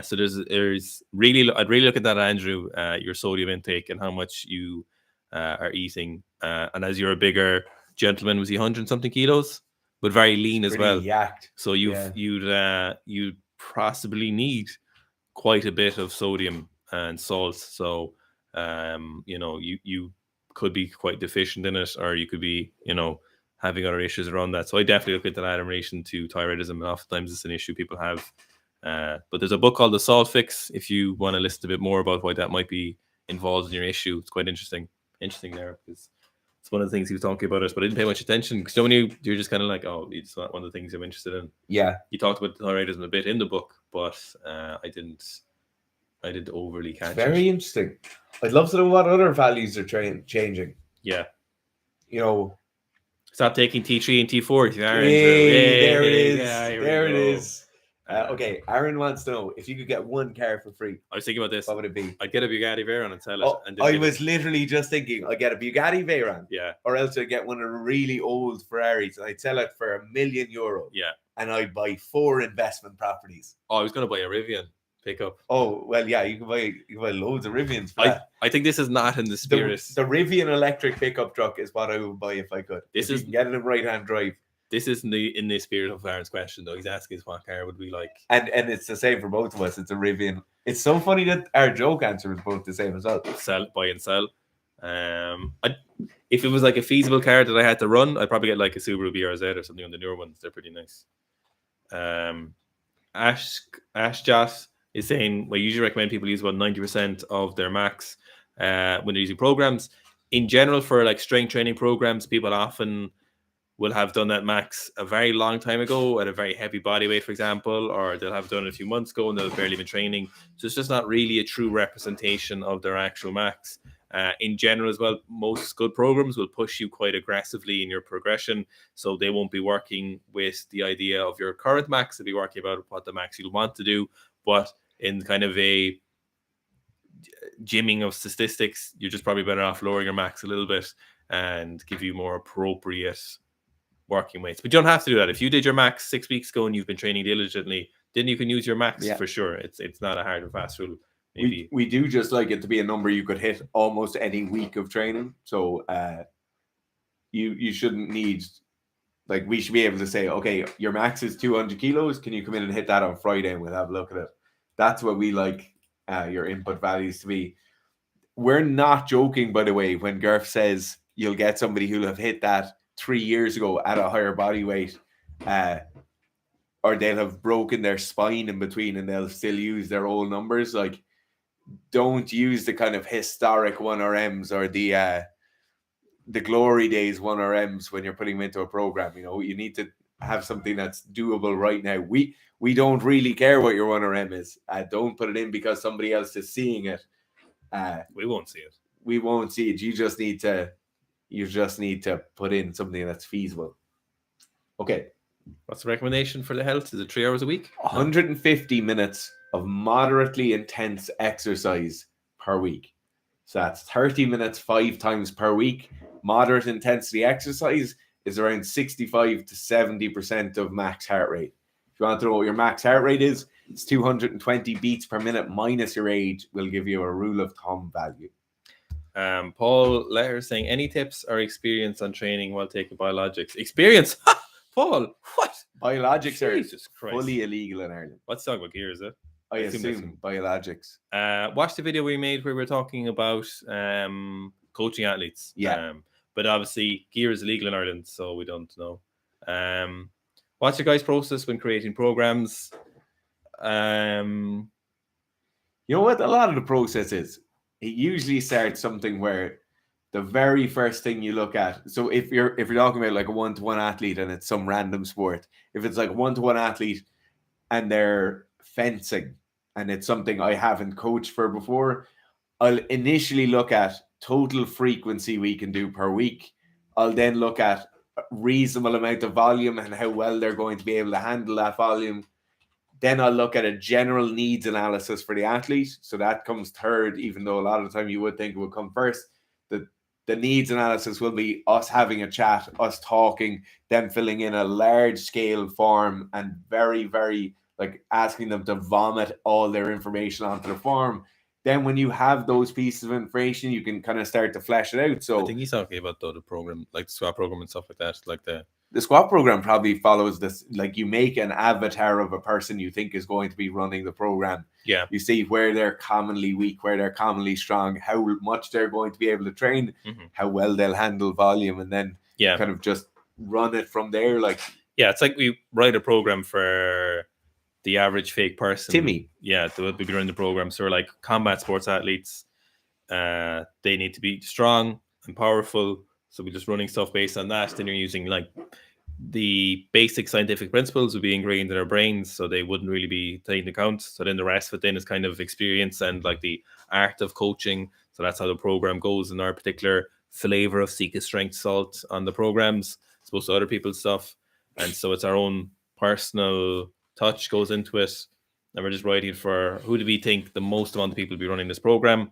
So there's really, I'd really look at that, Andrew, your sodium intake and how much you are eating. And as you're a bigger gentleman, was he 100 something kilos, but very lean as well. Yacked. So you'd possibly need quite a bit of sodium and salt. So you could be quite deficient in it, or you could be having other issues around that. So I definitely look into that in relation to thyroidism, and oftentimes it's an issue people have. But there's a book called The Salt Fix if you want to listen a bit more about why that might be involved in your issue. It's quite interesting there, because it's one of the things he was talking about, but I didn't pay much attention because when you're just kind of like, oh, it's not one of the things I'm interested in. Yeah, he talked about thyroidism a bit in the book, but I didn't overly catch it. Very interesting. I'd love to know what other values are changing. Yeah, stop taking T3 and T4. There it is. There it is. Okay, Aaron wants to know if you could get one car for free. I was thinking about this. What would it be? I'd get a Bugatti Veyron and sell it. I was literally just thinking, I'd get a Bugatti Veyron. Yeah. Or else I'd get one of the really old Ferraris and I'd sell it for €1 million. Yeah. And I'd buy 4 investment properties. Oh, I was going to buy a Rivian pickup. Oh, well, yeah, you can buy loads of Rivians for that. I think this is not in the spirit. The Rivian electric pickup truck is what I would buy if I could. You can get it in right-hand drive. This isn't in the spirit of Aaron's question, though. He's asking us what car would we like. And it's the same for both of us. It's a Rivian. It's so funny that our joke answer is both the same as well. Buy and sell. If it was like a feasible car that I had to run, I'd probably get like a Subaru BRZ or something on the newer ones. They're pretty nice. Ash Joss is saying, we usually recommend people use about 90% of their max when they're using programs. In general, for like strength training programs, people often will have done that max a very long time ago at a very heavy body weight, for example, or they'll have done it a few months ago and they'll barely been training. So it's just not really a true representation of their actual max. In general as well, most good programs will push you quite aggressively in your progression. So they won't be working with the idea of your current max. They'll be working about what the max you'll want to do. But in kind of a gymming of statistics, you're just probably better off lowering your max a little bit and give you more appropriate working weights. But you don't have to do that. If you did your max 6 weeks ago and you've been training diligently, then you can use your max for sure. It's not a hard and fast rule. Maybe we do just like it to be a number you could hit almost any week of training. So you shouldn't need, like, we should be able to say, okay, your max is 200 kilos. Can you come in and hit that on Friday and we'll have a look at it? That's what we like your input values to be. We're not joking, by the way, when Gerf says you'll get somebody who'll have hit that 3 years ago at a higher body weight, or they'll have broken their spine in between and they'll still use their old numbers. Like, don't use the kind of historic 1RMs or the glory days 1RMs when you're putting them into a program. You know, you need to have something that's doable right now. We don't really care what your 1RM is. Don't put it in because somebody else is seeing it. We won't see it. We won't see it. You just need to put in something that's feasible. Okay. What's the recommendation for the health? Is it 3 hours a week? 150 minutes of moderately intense exercise per week. So that's 30 minutes 5 times per week. Moderate intensity exercise is around 65 to 70% of max heart rate. If you want to know what your max heart rate is, it's 220 beats per minute minus your age will give you a rule of thumb value. Paul Leher saying, any tips or experience on training while taking biologics? Experience? Paul, what? Biologics Jesus are Christ. Fully illegal in Ireland. What's talking about here, is it? I assume biologics. Watch the video we made where we were talking about coaching athletes. Yeah. But obviously, gear is illegal in Ireland, so we don't know. What's your guys' process when creating programs? You know what? A lot of the process is, it usually starts something where the very first thing you look at. So if you're talking about like a 1-to-1 athlete and it's some random sport, if it's like a 1-to-1 athlete and they're fencing and it's something I haven't coached for before, I'll initially look at total frequency we can do per week. I'll then look at a reasonable amount of volume and how well they're going to be able to handle that volume. Then I'll look at a general needs analysis for the athlete. So that comes third, even though a lot of the time you would think it would come first. The needs analysis will be us having a chat, us talking, them filling in a large scale form and very, very like asking them to vomit all their information onto the form. Then when you have those pieces of information, you can kind of start to flesh it out. So I think he's talking about the program, like the squat program and stuff like that. Like the squat program probably follows this, like you make an avatar of a person you think is going to be running the program. Yeah. You see where they're commonly weak, where they're commonly strong, how much they're going to be able to train, how well they'll handle volume, and then kind of just run it from there. Like, yeah, it's like we write a program for the average fake person. Timmy. Yeah, they would be running the program. So like combat sports athletes, they need to be strong and powerful. So we're just running stuff based on that. Then you're using like the basic scientific principles would be ingrained in our brains, so they wouldn't really be taken into account. So then the rest of it then is kind of experience and like the art of coaching. So that's how the program goes in our particular flavor of Seek Strength Salt on the programs, as opposed to other people's stuff. And so it's our own personal touch goes into it. And we're just writing for who do we think the most amount of people will be running this program.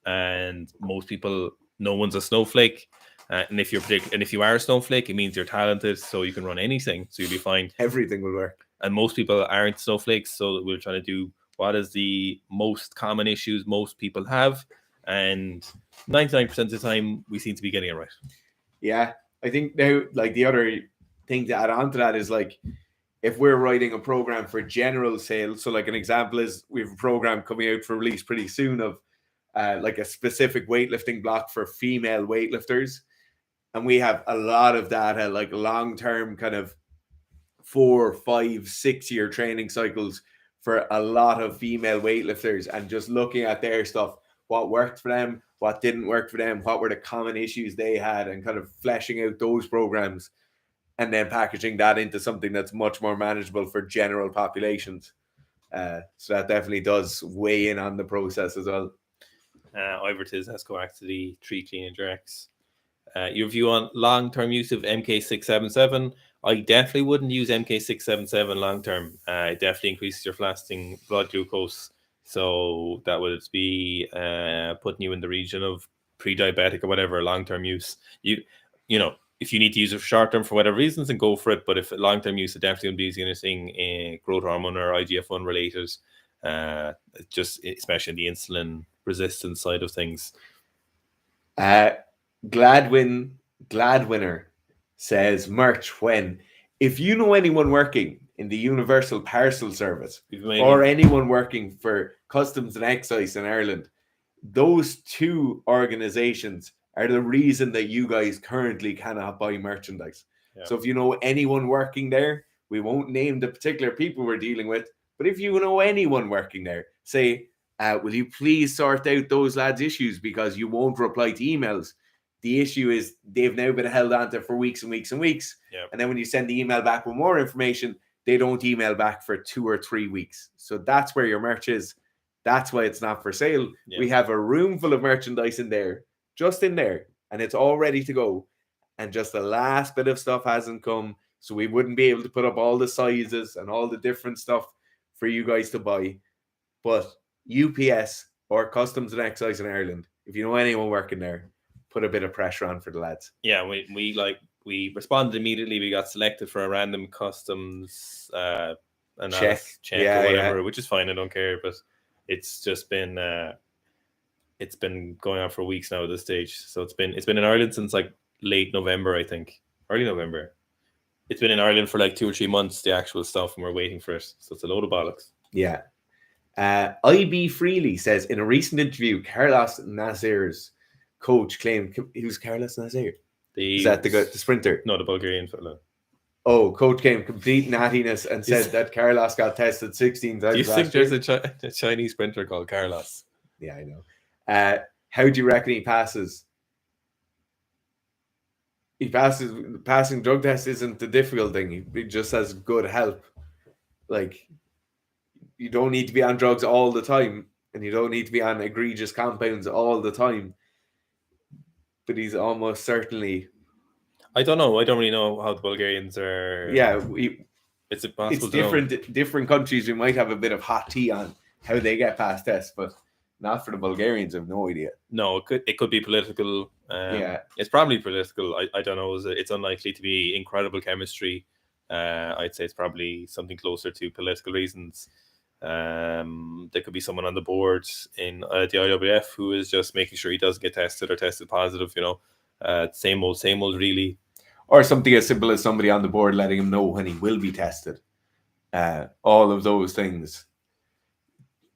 And most people, no one's a snowflake. And if you are a snowflake, it means you're talented, so you can run anything, so you'll be fine. Everything will work. And most people aren't snowflakes, so we're trying to do what is the most common issues most people have, and 99% of the time we seem to be getting it right. Yeah, I think now, like the other thing to add on to that is like if we're writing a program for general sales. So like an example is we have a program coming out for release pretty soon of like a specific weightlifting block for female weightlifters. And we have a lot of data, like long-term kind of 4, 5, 6 year training cycles for a lot of female weightlifters, and just looking at their stuff, what worked for them, what didn't work for them, what were the common issues they had, and kind of fleshing out those programs and then packaging that into something that's much more manageable for general populations. So that definitely does weigh in on the process as well. Ivertiz has go back to the 3 clean and jerks. Your view on long-term use of MK677. I definitely wouldn't use MK677 long-term. It definitely increases your fasting blood glucose. So that would be putting you in the region of pre-diabetic or whatever long-term use. You know, if you need to use it short-term for whatever reasons, then go for it. But if long-term use, it definitely wouldn't be using anything growth hormone or IGF-1 related, just especially the insulin resistance side of things. Gladwinner says, merch when. If you know anyone working in the Universal Parcel Service or anyone working for Customs and Excise in Ireland, those 2 organizations are the reason that you guys currently cannot buy merchandise. Yeah. So if you know anyone working there, we won't name the particular people we're dealing with, but if you know anyone working there, say Will you please sort out those lads' issues because you won't reply to emails? The issue is they've now been held onto for weeks and weeks and weeks. Yep. And then when you send the email back with more information, they don't email back for 2 or 3 weeks. So that's where your merch is. That's why it's not for sale. Yep. We have a room full of merchandise in there, just in there, and it's all ready to go. And just the last bit of stuff hasn't come. So we wouldn't be able to put up all the sizes and all the different stuff for you guys to buy. But UPS or Customs and Excise in Ireland, if you know anyone working there, put a bit of pressure on for the lads. Yeah, we responded immediately. We got selected for a random customs Check or whatever, which is fine. I don't care, but it's just been going on for weeks now at this stage. So it's been in Ireland since like late November, I think, early November. It's been in Ireland for like 2 or 3 months, the actual stuff, and we're waiting for it. So it's a load of bollocks. Yeah. IB Freely says in a recent interview, Carlos Nazir's coach claimed who's Carlos Nazir? Is that the sprinter? No, the Bulgarian fellow. Oh, coach claimed complete nattiness and said that Carlos got tested 16 times. Do you think there's a Chinese sprinter called Carlos? Yeah, I know. How do you reckon he passes? He passes. Passing drug tests isn't the difficult thing. He just has good help. Like, you don't need to be on drugs all the time, and you don't need to be on egregious compounds all the time. But he's almost certainly. I don't know. I don't really know how the Bulgarians are. Yeah, it's impossible. It's different. Different countries, we might have a bit of hot tea on how they get past tests, but not for the Bulgarians. I have no idea. No, it could be political. It's probably political. I don't know. It's unlikely to be incredible chemistry. I'd say it's probably something closer to political reasons. There could be someone on the board in the IWF who is just making sure he doesn't get tested or tested positive. Same old, really. Or something as simple as somebody on the board letting him know when he will be tested. All of those things.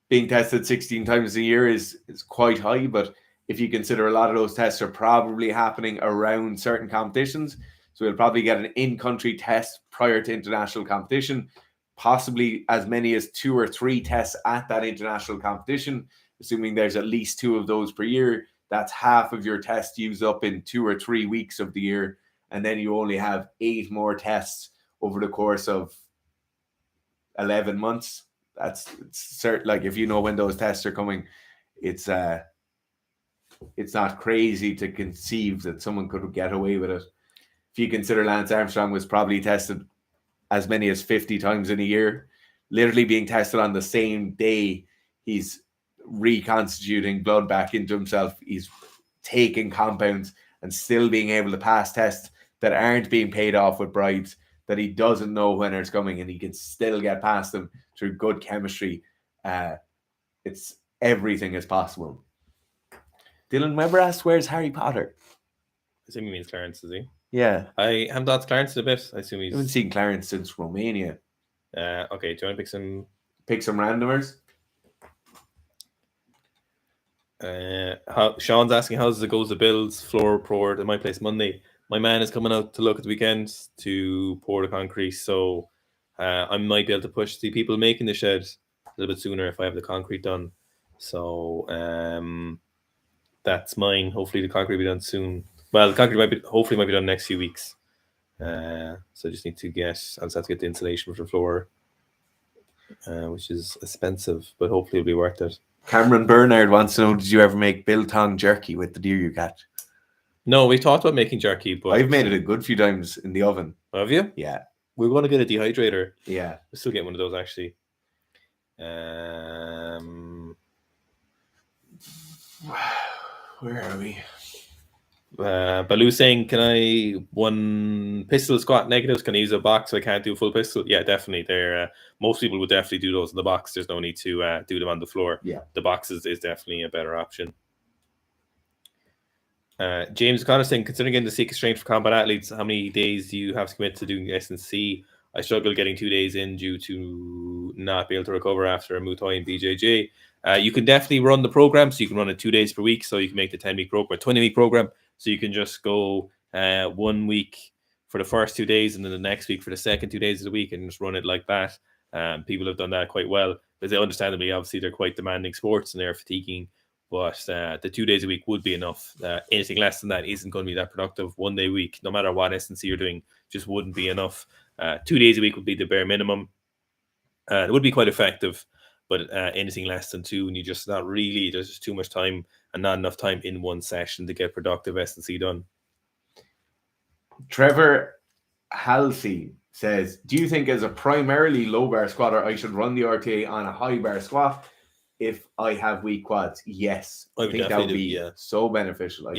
Being tested 16 times a year is quite high, but if you consider a lot of those tests are probably happening around certain competitions, so we'll probably get an in-country test prior to international competition, possibly as many as 2 or 3 tests at that international competition, assuming there's at least 2 of those per year. That's half of your test used up in 2 or 3 weeks of the year, and then you only have 8 more tests over the course of 11 months. That's certain. Like, if you know when those tests are coming, it's not crazy to conceive that someone could get away with it. If you consider Lance Armstrong was probably tested as many as 50 times in a year, literally being tested on the same day he's reconstituting blood back into himself, he's taking compounds and still being able to pass tests that aren't being paid off with bribes, that he doesn't know when it's coming, and he can still get past them through good chemistry. It's everything is possible. Dylan Weber asked, where's Harry Potter? I assume he means Clarence, does he? Yeah. I haven't thought Clarence in a bit. I assume he's... I haven't seen Clarence since Romania. Okay, do you want to pick some... Pick some randomers? Sean's asking, how's it goes the Bills floor report at my place Monday? My man is coming out to look at the weekend to pour the concrete, so I might be able to push the people making the shed a little bit sooner if I have the concrete done. So that's mine. Hopefully the concrete will be done soon. Well, the concrete might be done next few weeks. So I just need to I'll just have to get the insulation for the floor, which is expensive, but hopefully it'll be worth it. Cameron Bernard wants to know, did you ever make biltong jerky with the deer you catch? No, we talked about making jerky, but I've made it a good few times in the oven. Have you? Yeah. We're going to get a dehydrator. Yeah. We're still getting one of those, actually. Where are we? Baloo saying, can I one pistol squat negatives? Can I use a box so I can't do a full pistol? Yeah, definitely. Most people would definitely do those in the box. There's no need to do them on the floor. Yeah. The box is definitely a better option. James Connor saying, considering getting the secret strength for combat athletes, how many days do you have to commit to doing S&C? I struggle getting 2 days in due to not be able to recover after a Muay Thai and BJJ. You can definitely run the program, so you can run it 2 days per week, so you can make the 10-week program, 20-week program, so you can just go 1 week for the first 2 days and then the next week for the second 2 days of the week and just run it like that. People have done that quite well because they understandably, obviously, they're quite demanding sports and they're fatiguing. But the 2 days a week would be enough. Anything less than that isn't going to be that productive. 1 day a week, no matter what S&C you're doing, just wouldn't be enough. 2 days a week would be the bare minimum. It would be quite effective, but anything less than 2, and you just not really, there's just too much time and not enough time in one session to get productive S&C done. Trevor Halsey says, do you think as a primarily low bar squatter, I should run the RTA on a high bar squat if I have weak quads? Yes. I think that would be so beneficial. Like,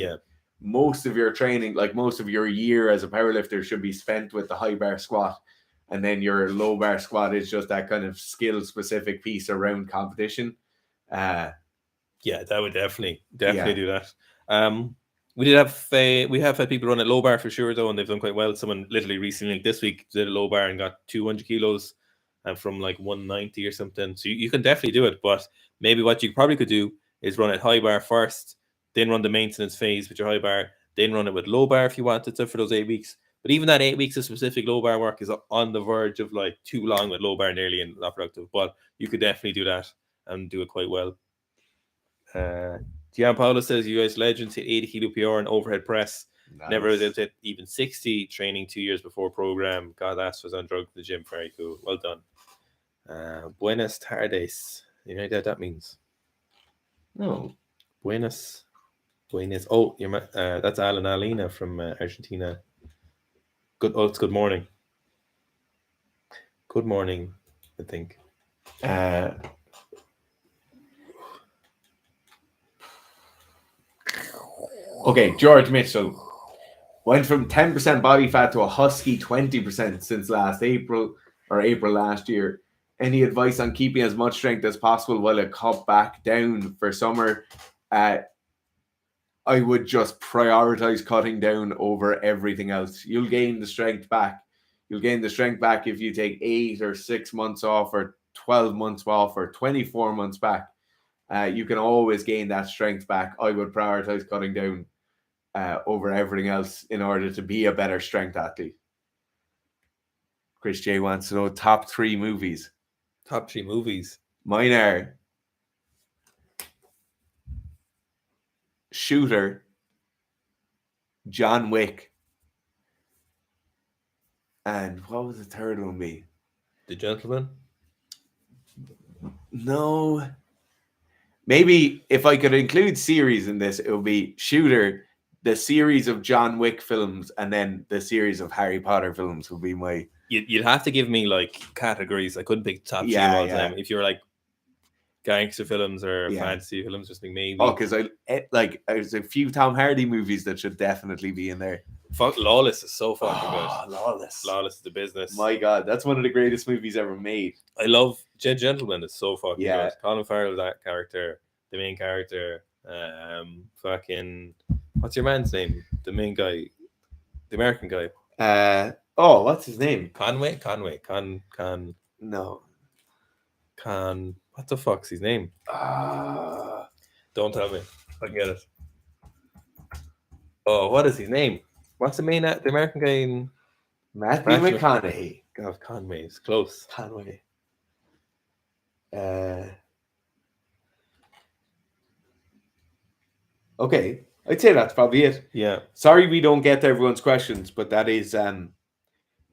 most of your training, like most of your year as a powerlifter, should be spent with the high bar squat. And then your low bar squat is just that kind of skill specific piece around competition. That would definitely do that. We have had people run at low bar for sure though, and they've done quite well. Someone literally recently this week did a low bar and got 200 kilos from like 190 or something. So you can definitely do it, but maybe what you probably could do is run at high bar first, then run the maintenance phase with your high bar, then run it with low bar if you wanted to for those 8 weeks. But even that 8 weeks of specific low bar work is on the verge of like too long with low bar nearly and not productive. But you could definitely do that and do it quite well. Gianpaolo says, you guys legends hit 80 kilo PR and overhead press. Nice. Never was able to hit even 60 training 2 years before program. God, that was on drugs in the gym. Very cool. Well done. Buenas tardes. You know what that means? No. Buenas. Oh, that's Alan Alina from Argentina. Good. Oh, it's good morning. Good morning, I think. Okay, George Mitchell went from 10% body fat to a husky 20% since last April last year. Any advice on keeping as much strength as possible while it cut back down for summer? I would just prioritize cutting down over everything else. You'll gain the strength back. You'll gain the strength back if you take 8 or 6 months off or 12 months off or 24 months back. You can always gain that strength back. I would prioritize cutting down over everything else in order to be a better strength athlete. Chris J wants to know top 3 movies. Top 3 movies. Mine are Shooter, John Wick, and what was the third one be? The Gentleman? No. Maybe if I could include series in this, it would be Shooter, the series of John Wick films, and then the series of Harry Potter films would be my... You'd have to give me like categories. I couldn't pick top 3 of all time. If you're like gangster films or fantasy films, just maybe. Oh, because there's a few Tom Hardy movies that should definitely be in there. Fuck, Lawless is so fucking good. Lawless is the business. My God, that's one of the greatest movies ever made. I love Gentleman. It's so fucking good. Colin Farrell, that character, the main character. Fucking, what's your man's name? The main guy, the American guy. What's his name? Conway. No. What the fuck's his name? Don't tell me. I get it. Oh, what is his name? What's the American guy in Matthew McConaughey. God, Conway is close. Conway. Okay, I'd say that's probably it. Yeah. Sorry we don't get to everyone's questions, but that is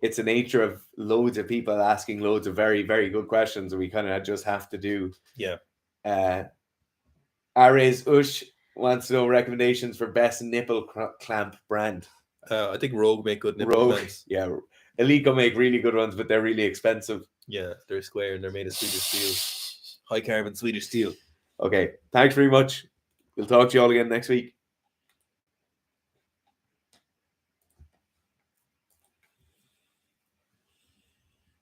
it's the nature of loads of people asking loads of very, very good questions, and we kind of just have to do. Yeah. Ares Ush wants to know recommendations for best nipple clamp brand. I think Rogue make good nipple clamps. Yeah. Eleiko make really good ones, but they're really expensive. Yeah, they're square and they're made of Swedish steel. High carbon Swedish steel. Okay, thanks very much. We'll talk to you all again next week.